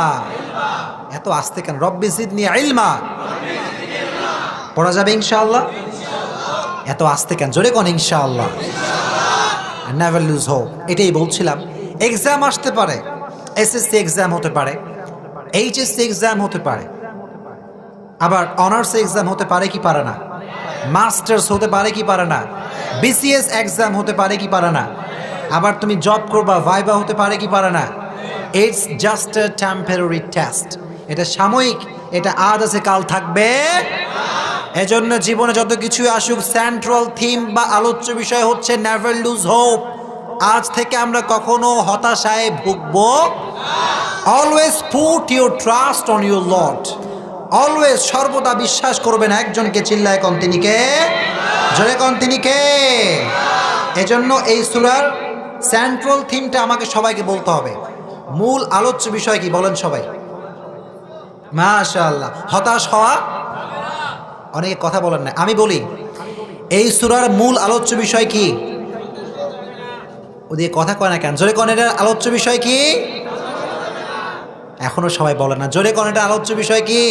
এত আস্তে কেন? রব্বি জিদনি ইলমা পড়া যাবে ইনশাআল্লাহ? এত আস্তে কেন? জোরে কোন ইনশাআল্লাহ। Never lose hope. এটাই বলছিলাম, এক্সাম আসতে পারে, এসএসসি এক্সাম হতে পারে, এইচএসসি এক্সাম হতে পারে, আবার অনার্স এক্সাম হতে পারে কি পারে না, মাস্টার্স হতে পারে কি পারে না, বিসিএস এক্সাম হতে পারে কি পারে না, আবার তুমি জব করবা, ভাইবা হতে পারে কি পারে না। It's just a temporary test. এটা সাময়িক, এটা আজ আছে কাল থাকবে। এজন্য জীবনে যত কিছু আসুক, সেন্ট্রাল থিম বা আলোচ্য বিষয় হচ্ছে নেভার লুজ হোপ। আজ থেকে আমরা কখনো হতাশায় ভুগবো। Always put your trust on your lord. Always, সর্বদা বিশ্বাস করবেন একজনকে। চিল্লায় কোন তিনি কে? জোরে কোন তিনি কে? এজন্য এই সূরার সেন্ট্রাল থিমটা আমাকে সবাইকে বলতে হবে। মূল আলোচ্য বিষয় কি বলেন সবাই? মাশাআল্লাহ। হতাশ হওয়া, অনেকে কথা বলেন না, আমি বলি এই সূরার মূল আলোচ্য বিষয় কি? ওদিকে কথা কয় না কেন? জোরে কোন এটার আলোচ্য বিষয় কি? এখনো সবাই বলে না। জোরে কোন এটার আলোচ্য বিষয় কি?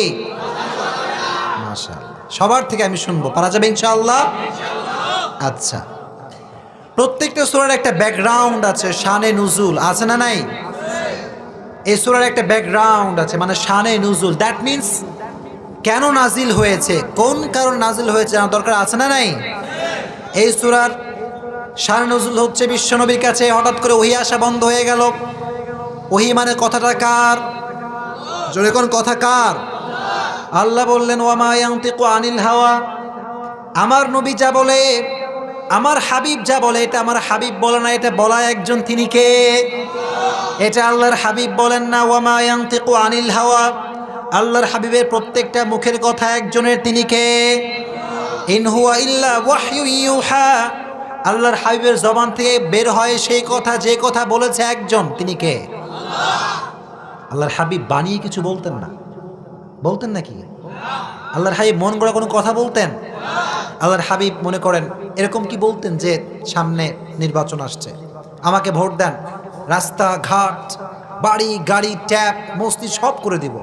মাশাআল্লাহ, সবার থেকে আমি শুনবো, পারা যাবে ইনশাআল্লাহ। আচ্ছা, প্রত্যেকটা সূরার একটা ব্যাকগ্রাউন্ড আছে, শানে নুজুল আছে না নাই? এই সূরার একটা ব্যাকগ্রাউন্ড আছে, মানে শানে নুজুল। দ্যাট মিন্স কেন নাজিল হয়েছে, কোন কারণে নাজিল হয়েছে জানা দরকার আছে না নাই? এই সূরার শানে নুজুল হচ্ছে বিশ্বনবীর কাছে হঠাৎ করে ওহী আসা বন্ধ হয়ে গেল। ওহী মানে কথাটা কার? জোরে কোন কথা কার? আল্লাহ বললেন ওয়ামা ইয়ানতিকু আনিল হাওয়া, আমার নবী যা বলে, আমার হাবিব যা বলে, এটা আমার হাবিব বলে না, এটা বলা একজন, তিনি কে? এটা আল্লাহর হাবিব বলেন না। ওয়ামা ইয়ানতিকু আনিল হাওয়া, আল্লাহর হাবিবের প্রত্যেকটা মুখের কথা একজনের, তিনি কে? ইন হুয়া ইল্লা ওয়াহয়ু ইউহা, আল্লাহর হাবিবের জবান থেকে বের হয় সেই কথা, যে কথা বলেছে একজন, তিনি কে? আল্লাহর হাবিব বানিয়ে কিছু বলতেন না, বলতেন নাকি? আল্লাহর হাবিব মন গড়া কোনো কথা বলতেন? আল্লাহর হাবিব মনে করেন এরকম কি বলতেন যে সামনে নির্বাচন আসছে, আমাকে ভোট দেন, রাস্তা ঘাট বাড়ি গাড়ি ট্যাপ মসজিদ সব করে দিব,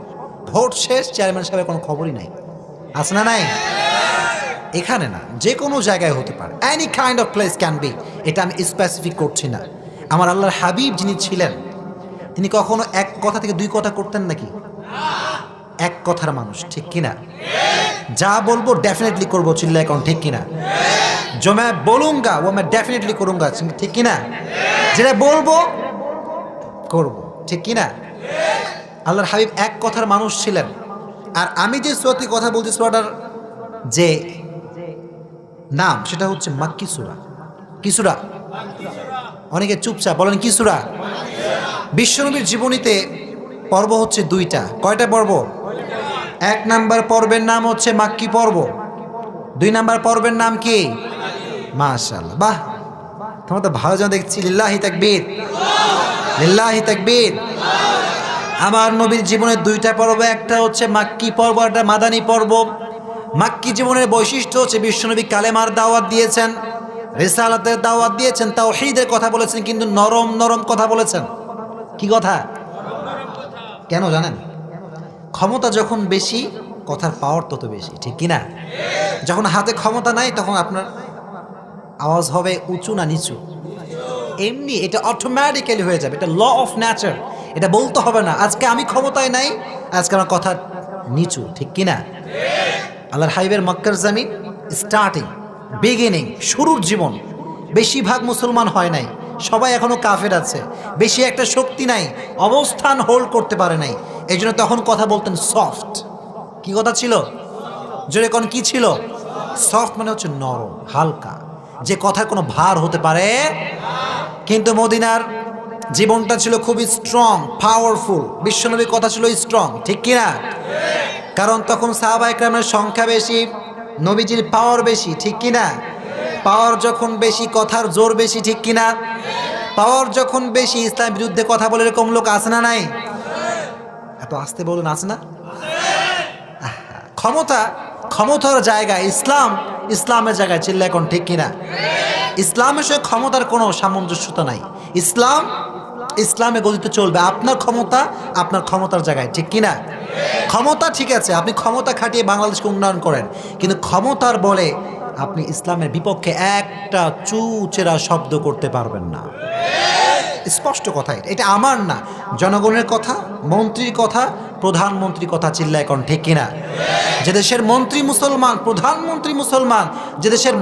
ভোট শেষ, চেয়ারম্যান সাহেবের কোনো খবরই নাই? আছে না নাই? এখানে না, যে কোনো জায়গায় হতে পারে, any kind of place can be, এটা আমি স্পেসিফিক করছি না। আমার আল্লাহর হাবিব যিনি ছিলেন, তিনি কখনো এক কথা থেকে দুই কথা করতেন নাকি? এক কথার মানুষ, ঠিক কিনা? যা বলবো ডেফিনেটলি করবো, চিল্লায় কারণ ঠিক কিনা? जो मैं बोलूंगा वो मैं डेफिनेटली करूंगा, ঠিক কিনা? যেটা বলবো করব, ঠিক কিনা? আল্লাহর হাবিব এক কথার মানুষ ছিলেন। আর আমি যে সূরাটি কথা বলছি, সূরাটার যে নাম সেটা হচ্ছে মাক্কি সূরা। কি সূরা? অনেকে চুপচাপ বলেন কি সূরা? বিশ্বনবীর জীবনীতে পর্ব হচ্ছে দুইটা। কয়টা পর্ব? এক নাম্বার পর্বের নাম হচ্ছে মাক্কি পর্ব, দুই নাম্বার পর্বের নাম কি? মাশাআল্লাহ, বাহ, তোমরা তো ভালো জানো দেখছি। লিল্লাহি তাকবীর, লিল্লাহি তাকবীর। আমার নবীর জীবনের দুইটা পর্ব, একটা হচ্ছে মাক্কি পর্ব, একটা মাদানী পর্ব। মাক্কি জীবনের বৈশিষ্ট্য হচ্ছে বিশ্বনবী কালেমার দাওয়াত দিয়েছেন, রিসালাতের দাওয়াত দিয়েছেন, তাওহীদের কথা বলেছেন, কিন্তু নরম নরম কথা বলেছেন। কি কথা? কেন জানেন? ক্ষমতা যখন বেশি, কথার পাওয়ার তত বেশি, ঠিক কিনা? যখন হাতে ক্ষমতা নাই, তখন আপনার আওয়াজ হবে উঁচু না নিচু? এমনি, এটা অটোমেটিক্যালি হয়ে যাবে, এটা ল অফ নেচার। এটা বলতে হবে না আজকে আমি ক্ষমতায় নাই, আজকে আমার কথা নিচু, ঠিক কিনা? আল্লাহর হাবিবের মক্কার জমিন স্টার্টিং, বিগিনিং, শুরুর জীবন, বেশিরভাগ মুসলমান হয় নাই, সবাই এখনো কাফের আছে, বেশি একটা শক্তি নাই, অবস্থান হোল্ড করতে পারে নাই। এই জন্য তখন কথা বলতেন সফট। কি কথা ছিল? জোরে কোন কি ছিল? সফট মানে হচ্ছে নরম, হালকা, যে কথার কোনো ভার হতে পারে। কিন্তু মদিনার জীবনটা ছিল খুবই স্ট্রং, পাওয়ারফুল। বিশ্বনবীর কথা ছিল স্ট্রং, ঠিক কিনা? কারণ তখন সাহাবা ইকরামের সংখ্যা বেশি, নবীজির পাওয়ার বেশি, ঠিক কিনা? পাওয়ার যখন বেশি, কথার জোর বেশি, ঠিক কিনা? পাওয়ার যখন বেশি, ইসলামের বিরুদ্ধে কথা বলে এরকম লোক আছে না নাই? এত আসতে বলুন, আছে না? ক্ষমতা, ক্ষমতার জায়গায় ইসলাম, ইসলামের জায়গায়, চিল্লা এখন ঠিক কিনা? ইসলামের সঙ্গে ক্ষমতার কোনো সামঞ্জস্যতা নাই। ইসলাম, ইসলামে গতিতে চলবে। আপনার ক্ষমতা আপনার ক্ষমতার জায়গায়, ঠিক কিনা? ক্ষমতা ঠিক আছে, আপনি ক্ষমতা খাটিয়ে বাংলাদেশকে উন্নয়ন করেন, কিন্তু ক্ষমতার বলে আপনি ইসলামের বিপক্ষে একটা চুচেরা শব্দ করতে পারবেন না। স্পষ্ট কথা, এটা আমার না, জনগণের কথা, মন্ত্রীর কথা, প্রধানমন্ত্রীর কথা, চিল্লায় কোন ঠিক কিনা? যে দেশের মন্ত্রী মুসলমান, প্রধানমন্ত্রী মুসলমান, যে দেশের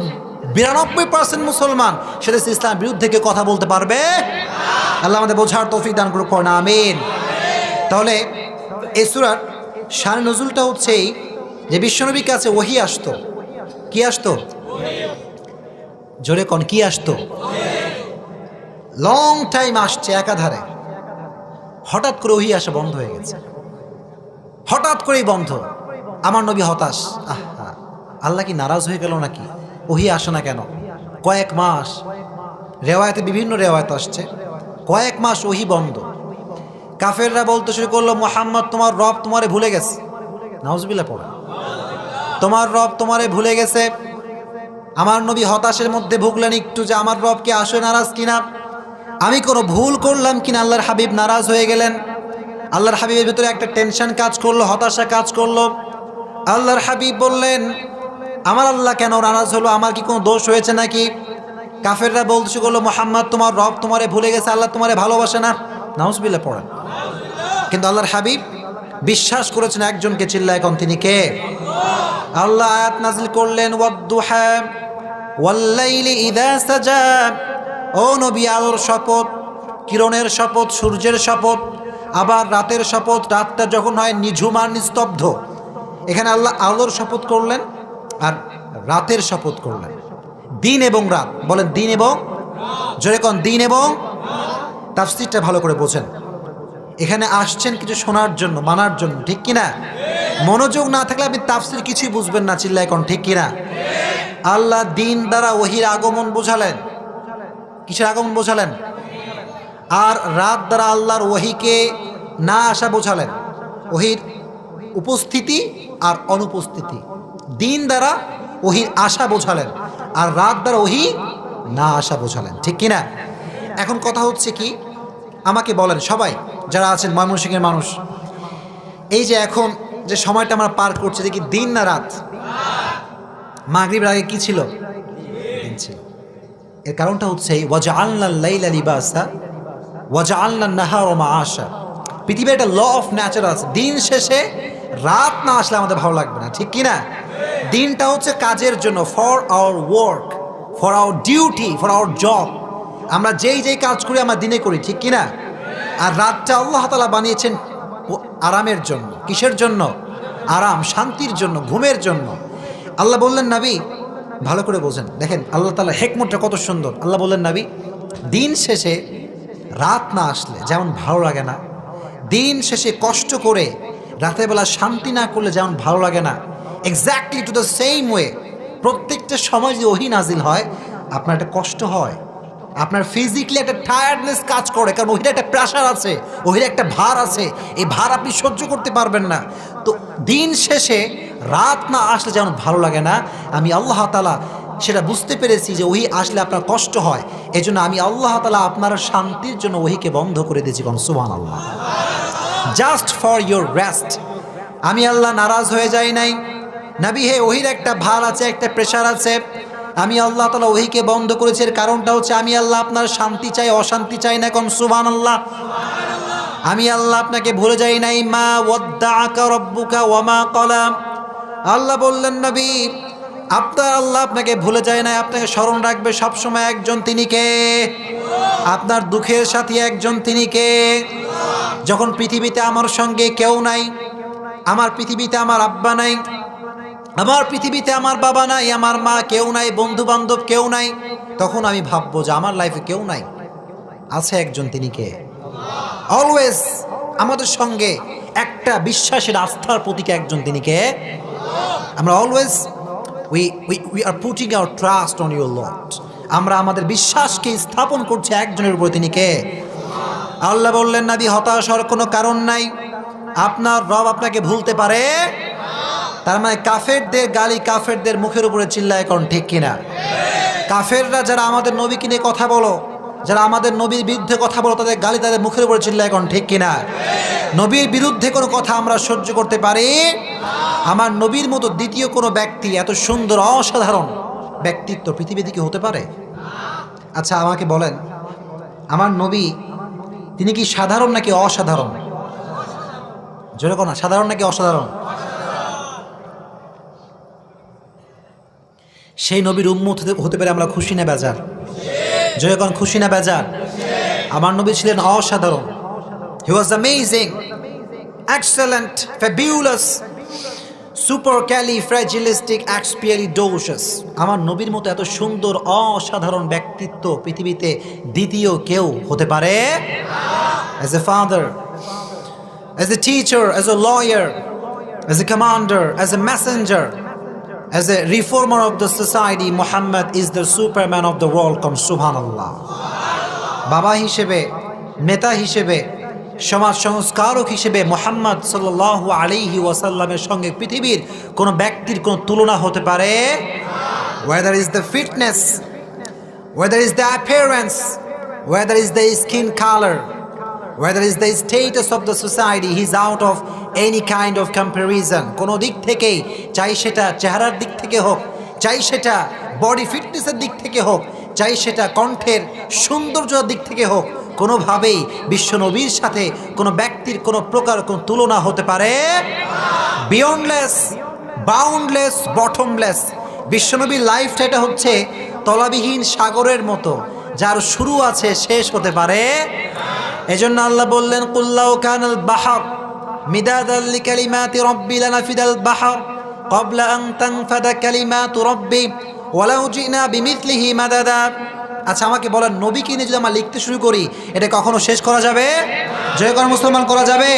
92% মুসলমান, সে দেশে ইসলামের বিরুদ্ধে কেউ কথা বলতে পারবে? আল্লাহ আমাদের বোঝার তৌফিক দান করুক, পড়না আমিন। তাহলে এই সূরার শান নজুলটা হচ্ছে এই যে বিশ্বনবীর কাছে ওহী আসতো, কি আসতো? জোরে কোন কি আসতো? লং টাইম আসছে একাধারে, হঠাৎ করে ওহি আসা বন্ধ হয়ে গেছে, হঠাৎ করেই বন্ধ। আমার নবী হতাশ, আহা আল্লাহ কি নারাজ হয়ে গেল নাকি? ওহি আসে না কেন? কয়েক মাস, রেওয়ায়তে বিভিন্ন রেওয়ায়ত আসছে কয়েক মাস ওহি বন্ধ। কাফেররা বলতে শুরু করলো, মুহাম্মদ তোমার রব তোমারে ভুলে গেছে। নাউজুবিল্লাহ পড়ে, তোমার রব তোমারে ভুলে গেছে। আমার নবী হতাশের মধ্যে ভুগলেন একটু, যে আমার রব কি আসলে নারাজ কিনা, আমি কোনো ভুল করলাম কিনা, আল্লাহর হাবিব নারাজ হয়ে গেলেন। আল্লাহর হাবিবের ভিতরে একটা টেনশন কাজ করলো, হতাশা কাজ করলো। আল্লাহর হাবিব বললেন, আমার আল্লাহ কেন নারাজ হলো, আমার কি কোনো দোষ হয়েছে নাকি? কাফেররা বলতে শুরু করলো, মুহাম্মদ তোমার রব তোমারে ভুলে গেছে, আল্লাহ তোমারে ভালোবাসে না। নাউজুবিল্লাহ পড়েন। কিন্তু আল্লাহর হাবিব বিশ্বাস করেছেন একজনকে, চিল্লায় এখন তিনি কে? আল্লাহ আয়াত নাযিল করলেন, ওয়াদ-দুহা ওয়াল-লাইলি ইযা সাজা, ও নবী আলোর শপথ, কিরণের শপথ, সূর্যের শপথ, আবার রাতের শপথ, রাতটা যখন হয় নিঝুম আর নিস্তব্ধ। এখানে আল্লাহ আলোর শপথ করলেন আর রাতের শপথ করলেন। দিন এবং রাত, বলেন দিন এবং, জোরে কোন দিন এবং। তাফসীরটা ভালো করে বোঝেন, এখানে আসছেন কিছু শোনার জন্য, মানার জন্য, ঠিক কিনা? মনোযোগ না থাকলে আপনি তাফসীর কিছুই বুঝবেন না, চিল্লায় কোন ঠিক কিনা? আল্লাহ দিন দ্বারা ওহির আগমন বোঝালেন। কিসের আগমন বোঝালেন? আর রাত দ্বারা আল্লাহর ওহিকে না আসা বোঝালেন, ওহির উপস্থিতি আর অনুপস্থিতি। দিন দ্বারা ওহির আসা বোঝালেন, আর রাত দ্বারা ওহি না আসা বোঝালেন, ঠিক কিনা? এখন কথা হচ্ছে কি, আমাকে বলেন সবাই যারা আছেন ময়মনসিংহের মানুষ, এই যে এখন যে সময়টা আমরা পার করছি, দেখি দিন না রাত? মাগরিবের আগে কি ছিল? দিন ছিল। এর কারণটা হচ্ছে ওয়াজআলনাল লাইলা লিবাসা ওয়াজআলনান নাহারা মাআশা। পৃথিবীর একটা ল অফ ন্যাচার আছে, দিন শেষে রাত না আসলে আমাদের ভালো লাগবে না, ঠিক কিনা? দিনটা হচ্ছে কাজের জন্য, for our work, for our duty, for our job. আমরা যেই যেই কাজ করি আমরা দিনে করি, ঠিক কিনা? আর রাতটা আল্লাহ তাআলা বানিয়েছেন আরামের জন্য। কিসের জন্য? আরাম, শান্তির জন্য, ঘুমের জন্য। আল্লাহ বললেন, নবী ভালো করে বোঝেন, দেখেন আল্লাহ তাআলা হিকমতটা কত সুন্দর। আল্লাহ বললেন, নবী দিন শেষে রাত না আসলে যেমন ভালো লাগে না, দিন শেষে কষ্ট করে রাতের বেলা শান্তি না করলে যেমন ভালো লাগে না, exactly to the same way প্রত্যেকটা সময় যে ওহী নাজিল হয় আপনার একটা কষ্ট হয়, আপনার ফিজিক্যালি একটা টায়ার্ডনেস কাজ করে, কারণ ওহির একটা প্রেশার আছে, ওহির একটা ভার আছে, এই ভার আপনি সহ্য করতে পারবেন না। তো দিন শেষে রাত না আসলে যেমন ভালো লাগে না, আমি আল্লাহ তাআলা সেটা বুঝতে পেরেছি যে ওহি আসলে আপনার কষ্ট হয়, এজন্য আমি আল্লাহ তাআলা আপনার শান্তির জন্য ওহিকে বন্ধ করে দিয়েছি। সুবহানাল্লাহ। Just for your rest. আমি আল্লাহ নারাজ হয়ে যাই নাই। নবী হে, ওহির একটা ভার আছে, একটা প্রেশার আছে, আমি আল্লাহ তাআলা ওহিকে বন্ধ করেছি। এর কারণটা হচ্ছে আমি আল্লাহ আপনার শান্তি চাই, অশান্তি চাই না। কোন সুবহানাল্লাহ। আমি আল্লাহ আপনাকে ভুলে যাই নাই। মা ওয়াদ্দাআকা রাব্বুকা ওয়া মা ক্বালা। আল্লাহ বললেন, নবী আপনার আল্লাহ আপনাকে ভুলে যায় না, আপনাকে স্মরণ রাখবে সবসময় একজন, তিনি কে? আপনার দুঃখের সাথী একজন, তিনি কে? যখন পৃথিবীতে আমার সঙ্গে কেউ নাই, আমার পৃথিবীতে আমার আব্বা নাই, আমার পৃথিবীতে আমার বাবা নাই, আমার মা কেউ নাই, বন্ধু বান্ধব কেউ নাই, তখন আমি ভাববো যে আমার লাইফে কেউ নাই, আছে একজন, তিনি কে? অলওয়েজ আমাদের সঙ্গে একটা বিশ্বাসের আস্থার প্রতীক একজন, তিনি কে? আমরা always we are putting our trust on your Lord. আমরা আমাদের বিশ্বাসকে স্থাপন করছি একজনের উপর, তিনি কে? আল্লাহ বললেন, নবী হতাশ হওয়ার কোনো কারণ নাই, আপনার রব আপনাকে ভুলতে পারে। তার মানে কাফেরদের গালি কাফেরদের মুখের উপরে চিল্লায়, কোন ঠিক কিনা? কাফেররা যারা আমাদের নবীকে নিয়ে কথা বলো, যারা আমাদের নবীর বিরুদ্ধে কথা বলো, তাদের গালি তাদের মুখের উপরে চিল্লায়, কোন ঠিক কিনা? নবীর বিরুদ্ধে কোনো কথা আমরা সহ্য করতে পারি? আমার নবীর মতো দ্বিতীয় কোনো ব্যক্তি এত সুন্দর অসাধারণ ব্যক্তিত্ব পৃথিবীতে কি হতে পারে? আচ্ছা আমাকে বলেন, আমার নবী তিনি কি সাধারণ নাকি অসাধারণ? জোরে কোন, সাধারণ নাকি অসাধারণ? সেই নবীর উম্মত হতে পারে আমরা খুশি না বেজার? জোরে কোন, খুশি না বেজার? আমার নবী ছিলেন অসাধারণ। He was amazing, excellent, fabulous, সুপারক্যালিফ্র্যাজিলিস্টিকএক্সপিয়ালিডোশাস। আমার নবীর মতো এত সুন্দর অসাধারণ ব্যক্তিত্ব পৃথিবীতে দ্বিতীয় কেউ হতে পারে? As a father, as a teacher, as a lawyer, as a commander, as a messenger, as a reformer of the society, Muhammad is the superman of the world. Come subhanallah. বাবা হিসেবে, নেতা হিসেবে, সমাজ সংস্কারক হিসেবে মুহাম্মদ সাল্লাল্লাহু আলাইহি ওয়াসাল্লামের সঙ্গে পৃথিবীর কোন ব্যক্তির কোন তুলনা হতে পারে? Whether is the fitness, whether is the appearance, whether is the skin color, whether is the status of the society, he's out of any kind of comparison. কোনো দিক থেকেই, চাই সেটা চেহারার দিক থেকে হোক, চাই সেটা বডি ফিটনেসের দিক থেকে হোক, চাই সেটা কণ্ঠের সৌন্দর্যের দিক থেকে হোক, কোনোভাবেই বিশ্বনবীর সাথে কোনো ব্যক্তির কোনো প্রকার কোনো তুলনা হতে পারে? Beyondless, boundless, bottomless. বিশ্বনবীর লাইফটা এটা হচ্ছে তলাবিহীন সাগরের মতো, যার শুরু আছে শেষ হতে পারে। এজন্য আল্লাহ বললেন, কুল্লাউ কানাল বাহর মিদাদাল লিকালিমাতি রাব্বি লানাফিদাল বাহর ক্বাবলা আন তানফাদা কালিমাতু রাব্বি ওয়ালাউ জিনা বিমিথলিহি মাদাদা। আচ্ছা আমাকে বলেন, নবীকে নিয়ে যদি আমরা লিখতে শুরু করি, এটা কখনো শেষ করা যাবে? জয়গণ মুসলমান করা যাবে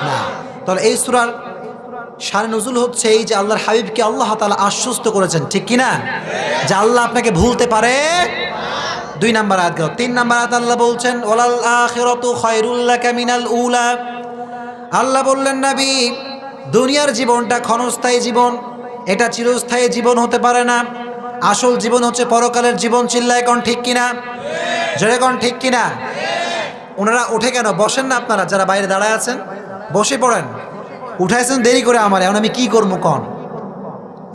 না। তাহলে এই সূরার শানে নুজুল হচ্ছে এই যে আল্লাহর হাবিবকে আল্লাহ তাআলা আশ্বস্ত করেছেন, ঠিক কিনা, যে আল্লাহ আপনাকে ভুলতে পারে। 2 নম্বর আয়াত গেল। 3 নম্বর আয়াত আল্লাহ বলছেন, ওয়ালাল আখিরাতু খায়রুল লাকা মিনাল উলা। আল্লাহ বললেন, নবী দুনিয়ার জীবনটা ক্ষণস্থায়ী জীবন, এটা চিরস্থায়ী জীবন হতে পারে না। আসল জীবন হচ্ছে পরকালের জীবন। চিল্লায় কোন ঠিক কিনা, জোরে কোন ঠিক কিনা। ওনারা উঠে কেন বসেন না? আপনারা যারা বাইরে দাঁড়ায় আছেন বসে পড়েন। উঠাইছেন দেরি করে আমার, এখন আমি কি করবো কন?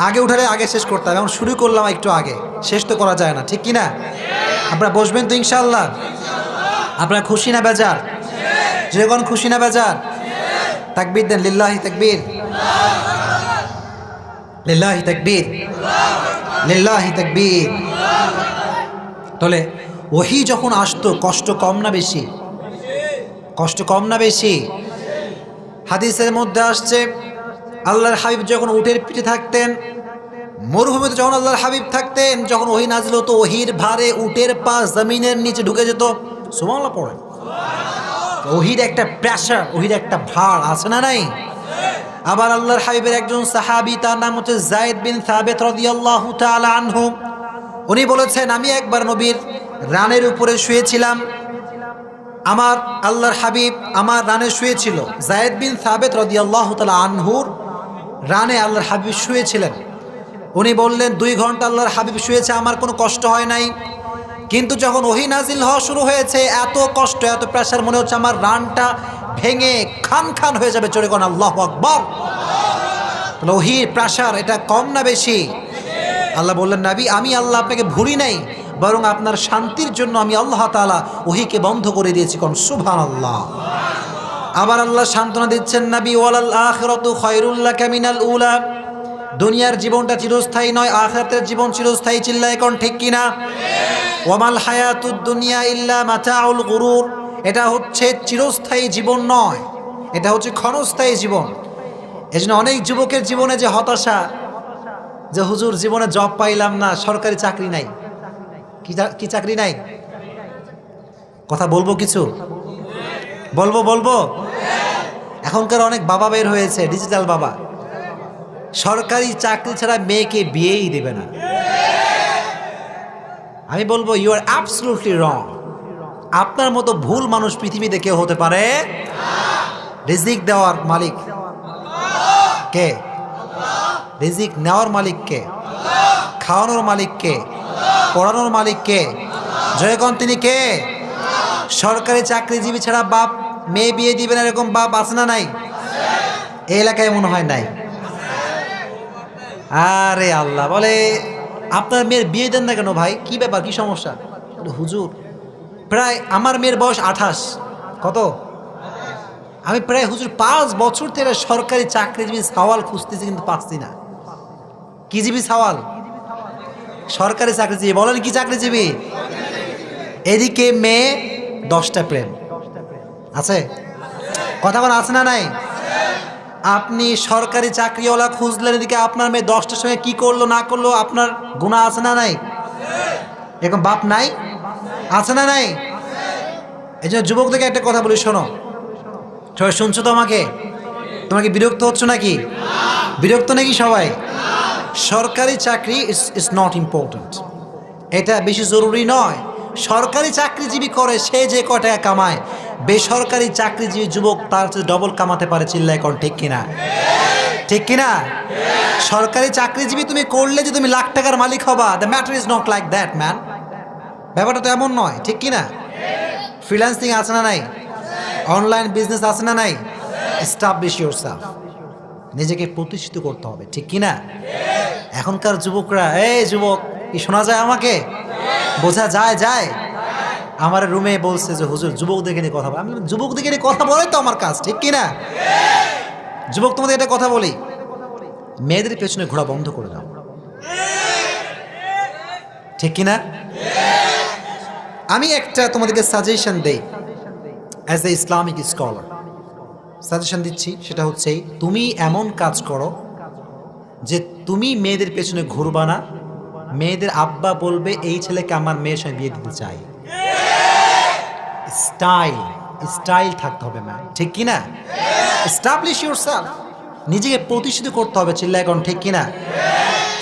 আগে উঠালে আগে শেষ করতাম, এখন শুরু করলাম একটু আগে, শেষ তো করা যায় না, ঠিক কিনা। আপনারা বসবেন তো ইনশাআল্লাহ? আপনারা খুশি না বেজার? যখন খুশি না বেজার? তাকবীর দেন, লিল্লাহি তাকবীর, লিল্লাহি তাকবীর, লিল্লাহি তাকবীর। তাহলে ওহী যখন আসতো কষ্ট কম না বেশি? কষ্ট কম না বেশি? হাদিসের মধ্যে আসছে, আল্লাহর হাবিব যখন উটের পিঠে থাকতেন, মরুভূমিতে যখন আল্লাহর হাবিব থাকতেন, যখন ওহী নাজিল হতো, ওহীর ভারে উটের পা জমিনের নিচে ঢুকে যেত। সুবহানাল্লাহ পড়েন। ওহীর একটা প্রেশার, ওহীর একটা ভার আছে না নাই? আবার আল্লাহর হাবিবের একজন সাহাবী, তার নাম হচ্ছে যায়েদ বিন সাবিত রাদিয়াল্লাহু তাআলা আনহু, উনি বলেছেন, আমি একবার নবীর রানের উপরে শুয়েছিলাম, আমার আল্লাহর হাবিব আমার রানে শুয়েছিল। যায়েদ বিন সাবিত রাদিয়াল্লাহু তাআলা আনহুর রানে আল্লাহর হাবিব শুয়েছিলেন। উনি বললেন, 2 ঘন্টা আল্লাহর হাবিব শুয়েছে, আমার কোনো কষ্ট হয় নাই। কিন্তু যখন ওহী নাজিল হওয়া শুরু হয়েছে, এত কষ্ট, এত প্রেশার, মনে হচ্ছে আমার রানটা ভেঙে খান খান হয়ে যাবে। চলে কোন আল্লাহু আকবার। ওহীর প্রেশার এটা কম না বেশি? আল্লাহ বললেন, নবী আমি আল্লাহ আপনাকে ভুলি নাই, বরং আপনার শান্তির জন্য আমি আল্লাহ তাআলা ওহীকে বন্ধ করে দিয়েছি। কোন সুবহানাল্লাহ। আবার আল্লাহ সান্ত্বনা দিচ্ছেন, নবী ওয়ালাল আখিরাতু খায়রুল লাকা মিনাল উলা। দুনিয়ার জীবনটা চিরস্থায়ী নয়, আখিরাতের জীবন চিরস্থায়ী। চিল্লায় কোন ঠিক কিনা। ওয়ামাল হায়াতুদ দুনিয়া ইল্লা মাতাউল গুরুর। এটা হচ্ছে চিরস্থায়ী জীবন নয়, এটা হচ্ছে ক্ষণস্থায়ী জীবন। এজন্য অনেক যুবকের জীবনে যে হতাশা, যে হুজুর জীবনে জব পাইলাম না, সরকারি চাকরি নাই। কি চাকরি নাই? কথা বলবো, কিছু বলবো। এখনকার অনেক বাবা বের হয়েছে, ডিজিটাল বাবা, সরকারি চাকরি ছাড়া মেয়েকে বিয়েই দেবে না। আমি বলবো, ইউ আর অ্যাবসলিউটলি রং। আপনার মতো ভুল মানুষ পৃথিবীতে কেউ হতে পারে? রিজিক দেওয়ার মালিক কে? রিজিক নেওয়ার মালিক কে? খাওয়ানোর মালিক কে? পড়ানোর মালিক কে? জয়গণ তিনি কে? সরকারি চাকরিজীবী ছাড়া বাপ মেয়ে বিয়ে দিবেন এরকম বাপ আছে না নাই? এই এলাকায় মনে হয় নাই। আরে আল্লাহ বলে, আপনার মেয়ের বিয়ে দেন না কেন ভাই? কি ব্যাপার, কি সমস্যা? হুজুর প্রায় আমার মেয়ের বয়স 28। কত? আমি প্রায় হুজুর 5 বছর থেকে সরকারি চাকরিজীবী সওয়াল খুঁজতেছি, কিন্তু পাচ্ছি না। কি জীবী সওয়াল? সরকারি চাকরিজীবী। বলেন কি চাকরিজীবী? এদিকে মেয়ে 10টা প্রেম আছে। কথা বলা আছে না নাই? আপনি সরকারি চাকরিওয়ালা খুঁজলেন, এদিকে আপনার মেয়ে 10টার সঙ্গে কি করলো না করলো, আপনার গুনাহ আছে না নাই? এরকম বাপ নাই? আছে না নাই? এই জন্য যুবকদেরকে একটা কথা বলি, শোনো, সবাই শুনছো তো আমাকে? তোমাকে বিরক্ত হচ্ছ নাকি? বিরক্ত নাকি সবাই? সরকারি চাকরি ইজ নট ইম্পর্ট্যান্ট, এটা বেশি জরুরি নয়। সরকারি চাকরিজীবী করে সে যে কয় টাকা কামায়, বেসরকারি চাকরিজীবী যুবক তার চেয়ে ডবল কামাতে পারে। চিল্লায় কোন ঠিক কিনা? ঠিক কিনা? সরকারি চাকরিজীবী তুমি করলে যে তুমি লাখ টাকার মালিক হবা, the matter is not like that man. ব্যাপারটা তো এমন নয়, ঠিক কিনা? ফ্রিল্যান্সিং আছে না নাই? অনলাইন বিজনেস আছে না নাই? এস্টাবলিশ ইয়োরসেলফ, নিজেকে প্রতিষ্ঠিত করতে হবে, ঠিক কিনা? এখনকার যুবকরা, এই যুবক, কি শোনা যায় আমাকে? বোঝা যায়? যায়। আমার রুমে বলছে যে হুজুর যুবকদেরকে নিয়ে কথা বলে। আমি বললাম, যুবকদেরকে নিয়ে কথা বলে তো আমার কাজ, ঠিক কিনা? যুবক, তোমাদের এটা কথা বলি, মেয়েদের পেছনে ঘোরা বন্ধ করে দাও, ঠিক কিনা? আমি একটা তোমাদেরকে সাজেশন দেই as a Islamic scholar, suggestion দিচ্ছি, সেটা হচ্ছে তুমি এমন কাজ করো যে তুমি মেয়েদের পেছনে ঘুরবা না, মেয়েদের আব্বা বলবে এই ছেলেকে আমার মেয়ের সঙ্গে বিয়ে দিতে চাই। স্টাইল, স্টাইল থাকতে হবে ম্যাম, ঠিক কিনা? এস্টাবলিশ ইয়োরসেলফ, নিজেকে প্রতিষ্ঠিত করতে হবে। চিল্লায় কোন ঠিক কিনা?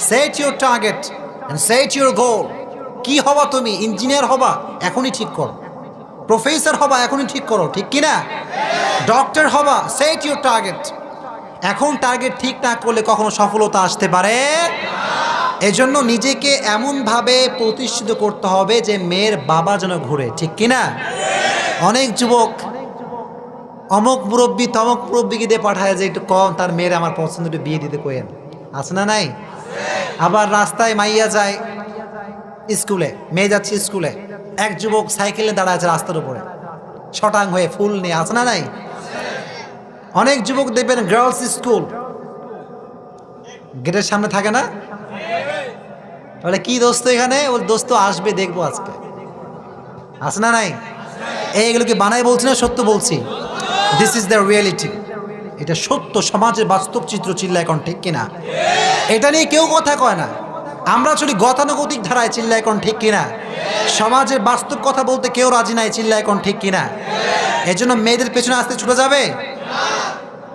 Set your target and set your goal. কি হবা তুমি? ইঞ্জিনিয়ার হবা, এখনই ঠিক করো। প্রফেসর হবা, এখনই ঠিক করো, ঠিক কিনা? ডক্টর হবা, সেট ইউর টার্গেট। এখন টার্গেট ঠিক না করলে কখনো সফলতা আসতে পারে। এজন্য নিজেকে এমনভাবে প্রতিষ্ঠিত করতে হবে যে মেয়ের বাবা যেন ঘুরে, ঠিক কিনা? অনেক যুবক অমুক মুরব্বী তমক মুরব্বীকে দিয়ে পাঠায় যে একটু কম, তার মেয়ের আমার পছন্দ, একটু বিয়ে দিতে কোয়েন। আছে না নাই? আবার রাস্তায় মাইয়া যায় স্কুলে, মেয়ে যাচ্ছে স্কুলে, এক যুবক সাইকেলে দাঁড়ায় আছে রাস্তার উপরে শটাং হয়ে ফুল নিয়ে। আছে না নাই? অনেক যুবক দেখবেন গার্লস স্কুল গেটের সামনে থাকে না? তাহলে কি দোস্ত এখানে? ওর দোস্ত আসবে, দেখবো আজকে। আছে না নাই? এইগুলোকে বানাই বলছি না, সত্য বলছি। দিস ইজ দ্য রিয়েলিটি, এটা সত্য, সমাজের বাস্তব চিত্র। চিল্লা এখন ঠিক কিনা? এটা নিয়ে কেউ কথা কয় না, আমরা চলি গতানুগতিক ধারায়। চিল্লা এখন ঠিক কিনা? সমাজের বাস্তব কথা বলতে কেউ রাজি নাই। চিল্লা এখন ঠিক কিনা? এজন্য মেয়েদের পেছনে আসতে ছুটে যাবে।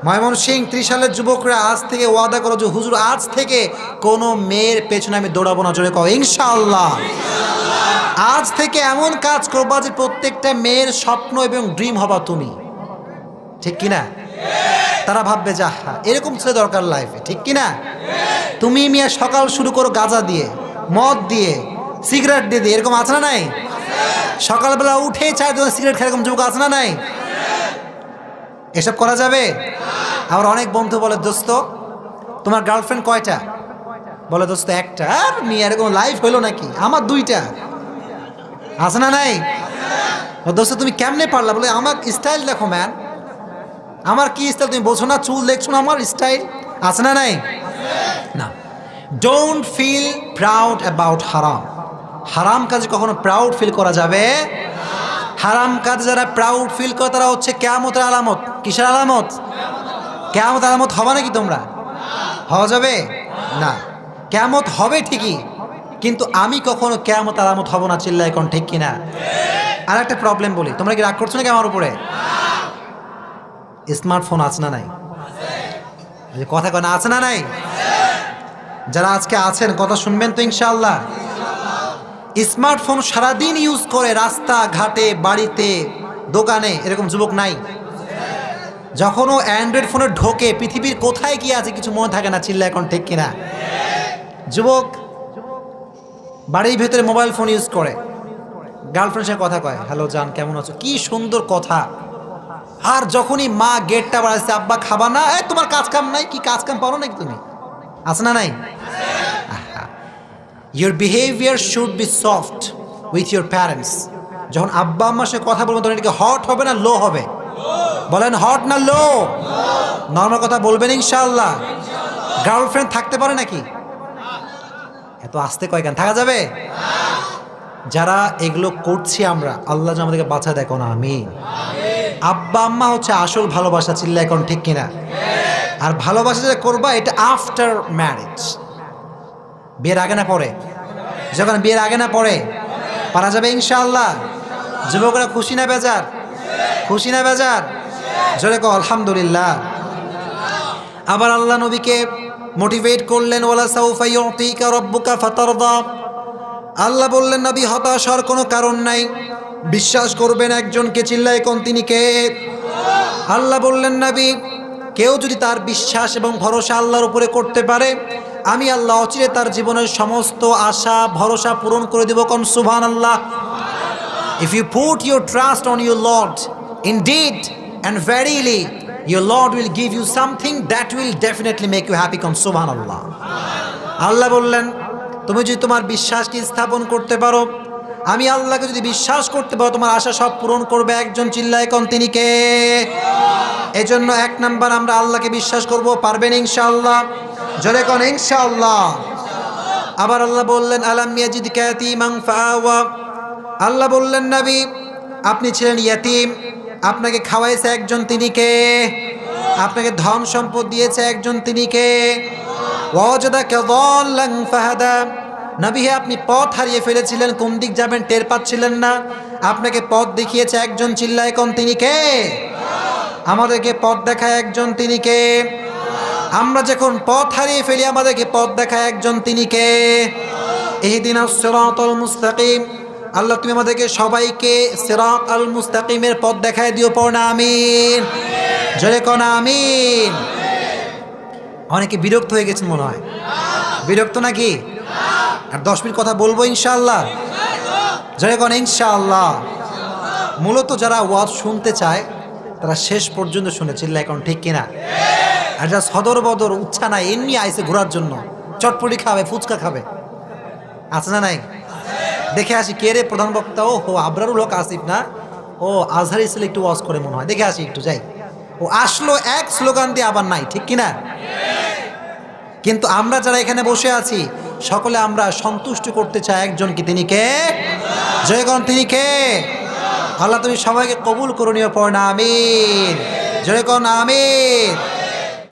ময়মনসিংহ 30 সালের যুবকরা আজ থেকে ওয়াদা করো যে হুজুর আজ থেকে কোনো মেয়ের পেছনে আমি দৌড়াবো না। জোরে কও ইনশাআল্লাহ। আজ থেকে এমন কাজ করবা যে প্রত্যেকটা মেয়ের স্বপ্ন এবং ড্রিম হবা তুমি, ঠিক কিনা? তারা ভাববে যে এরকম ছেলে দরকার লাইফে, ঠিক কিনা? তুমি মিয়া সকাল শুরু করো গাঁজা দিয়ে, মদ দিয়ে, সিগারেট দিয়ে দিয়ে, এরকম আছে না নাই? সকালবেলা উঠেই চায় সিগারেট খায়, এরকম যুবক আছে না নাই? এসব করা যাবে? আমার অনেক বন্ধু বলে, দোস্ত তোমার গার্লফ্রেন্ড কয়টা? বলে, দোস্ত একটা। আর মেয়ে এরকম লাইফ হইলো নাকি? আমার 2টা। আছে না নাই? দোস্ত তুমি কেমনে পারলা? বলে, আমার স্টাইল দেখো ম্যান। আমার কি স্টাইল তুমি বোঝো না? চুল দেখছো না আমার স্টাইল? আছে না নাই? না, ডোন্ট ফিল প্রাউড অ্যাবাউট হারাম। হারাম কাজে কখনো প্রাউড ফিল করা যাবে? হারাম কাজে যারা প্রাউড ফিল করে তারা হচ্ছে কিয়ামতের আলামত। কিসের আলামত? কিয়ামতের আলামত হবা নাকি তোমরা? হওয়া যাবে না। কিয়ামত হবে ঠিকই, কিন্তু আমি কখনো কিয়ামত আলামত হব না। চিল্লা এখন ঠিক কিনা? আর একটা প্রবলেম বলি, তোমরা কি রাগ করছো নাকি আমার উপরে? স্মার্টফোন আছে না নাই? কথা কয় না, আছে না নাই? যারা আজকে আছেন কথা শুনবেন তো ইনশাআল্লাহ। স্মার্টফোন সারাদিন ইউজ করে রাস্তা ঘাটে, বাড়িতে, দোকানে, এরকম যুবক নাই? যখন ও অ্যান্ড্রয়েড ফোনে ঢোকে পৃথিবীর কোথায় কি আছে কিছু মনে থাকে না। চিল্লা এখন ঠিক কিনা? যুবক বাড়ির ভেতরে মোবাইল ফোন ইউজ করে, গার্লফ্রেন্ডের সাথে কথা কয়, হ্যালো জান কেমন আছো, কি সুন্দর কথা। আর যখনই মা গেটটা বাড়াচ্ছে, আব্বা খাবা না, তোমার কাজ কাম নাই? কি কাজ কাম পারো নাকি তুমি? আছে না নাই? Your behavior should be soft with your parents. যখন আব্বা আম্মার সাথে কথা বলবেন তখন এটাকে হট হবে না লো হবে? বলেন হট না লো? নর্মাল কথা বলবেন ইনশাআল্লাহ। গার্লফ্রেন্ড থাকতে পারে নাকি? এত আস্তে কয় কেন? থাকা যাবে? যারা এগুলো করছি আমরা, আল্লাহ যেন আমাদেরকে বাঁচা দেখো না। আমিন। আব্বা আম্মা হচ্ছে আসল ভালোবাসা। চিল্লা এখন ঠিক কিনা? আর ভালোবাসা যেটা করবা এটা আফটার ম্যারেজ, বিয়ের আগে না পরে। যখন বিয়ের আগে না পরে পারা যাবে ইনশাআল্লাহ। যুবকরা খুশি না বেজার? খুশি না বেজার? জোরে কও আলহামদুলিল্লাহ। আবার আল্লাহ নবীকে মোটিভেট করলেন, ওয়ালা সাউফা ইউতিকা রাব্বুকা ফাতারদা। আল্লাহ বললেন নবী হতাশ হওয়ার কোনো কারণ নাই, বিশ্বাস করবেন একজনকে, চিল্লায় কোন তিনি কে? আল্লাহ বললেন নবী কেউ যদি তার বিশ্বাস এবং ভরসা আল্লাহর উপরে করতে পারে, আমি আল্লাহ অচিরে তার জীবনের সমস্ত আশা ভরসা পূরণ করে দেব। কোন সুবহানাল্লাহ। If you put your trust on your Lord, indeed and verily your Lord will give you something that will definitely make you happy. Come subhanallah. আল্লাহ বললেন তুমি যদি তোমার বিশ্বাসকে স্থাপন করতে পারো, আমি আল্লাহকে যদি বিশ্বাস করতে পারো, তোমার আশা সব পূরণ করবে একজন, চিল্লায় কোন তিনি কে? এজন্য এক নাম্বার আমরা আল্লাহকে বিশ্বাস করব, পারবেন ইনশাআল্লাহ? জোরে কোন ইনশাআল্লাহ। আবার আল্লাহ বললেন আলাম ইয়াজিদকা ইয়াতীমান ফাআওয়া। আল্লাহ বললেন নবী আপনি ছিলেন ইয়াতীম, আপনাকে খাওয়াইছে একজন, তিনি কে? আপনাকে ধন সম্পদ দিয়েছে একজন, তিনি কে? ওয়াজাদাকা যাল্লান ফাহাদা। নবী হে আপনি পথ হারিয়ে ফেলেছিলেন, কোন দিক যাবেন টের পাচ্ছিলেন না, আপনাকে পথ দেখিয়েছে একজন, চিল্লায় কোন তিনি কে? আমাদেরকে পথ দেখায় একজন, তিনি কে? আমরা যখন পথ হারিয়ে ফেলি আমাদেরকে পথ দেখায় একজন, তিনি কে? ইহদিনাস সিরাতাল মুস্তাকিম। আল্লাহ তুমি আমাদেরকে সবাইকে সিরাত আল মুস্তাকিমের পথ দেখায় দিও, পড়না আমিন। জোরে কোন আমিন। অনেকে বিরক্ত হয়ে গেছেন মনে হয়, বিরক্ত নাকি? আর 10 মিনিট কথা বলবো ইনশাআল্লাহ। জোরে কোন ইনশাআল্লাহ। মূলত যারা ওয়াজ শুনতে চায় তারা শেষ পর্যন্ত শুনে, চিল্লায় এখন ঠিক কিনা? আর যারা সদর বদর উচ্ছা নাই, এমনি আইসে ঘোরার জন্য, চটপটি খাবে, ফুচকা খাবে, আছে না নাই? দেখে আসি কে রে প্রধান বক্তা। ও হো আবরারুল হক আসিফ না? ও আজহার ইসলে একটু ওয়াজ করে মনে হয়, দেখে আসি একটু যাই। ও আসলো এক স্লোগান দিয়ে আবার নাই, ঠিক কিনা? কিন্তু আমরা যারা এখানে বসে আছি সকলে আমরা সন্তুষ্ট করতে চাই একজন, কি তিনি কে? জয়গণ তিনি কে? আল্লাহ তুমি সবাইকে কবুল করে নিও, পড়না আমিন। জয়গণ আমিন।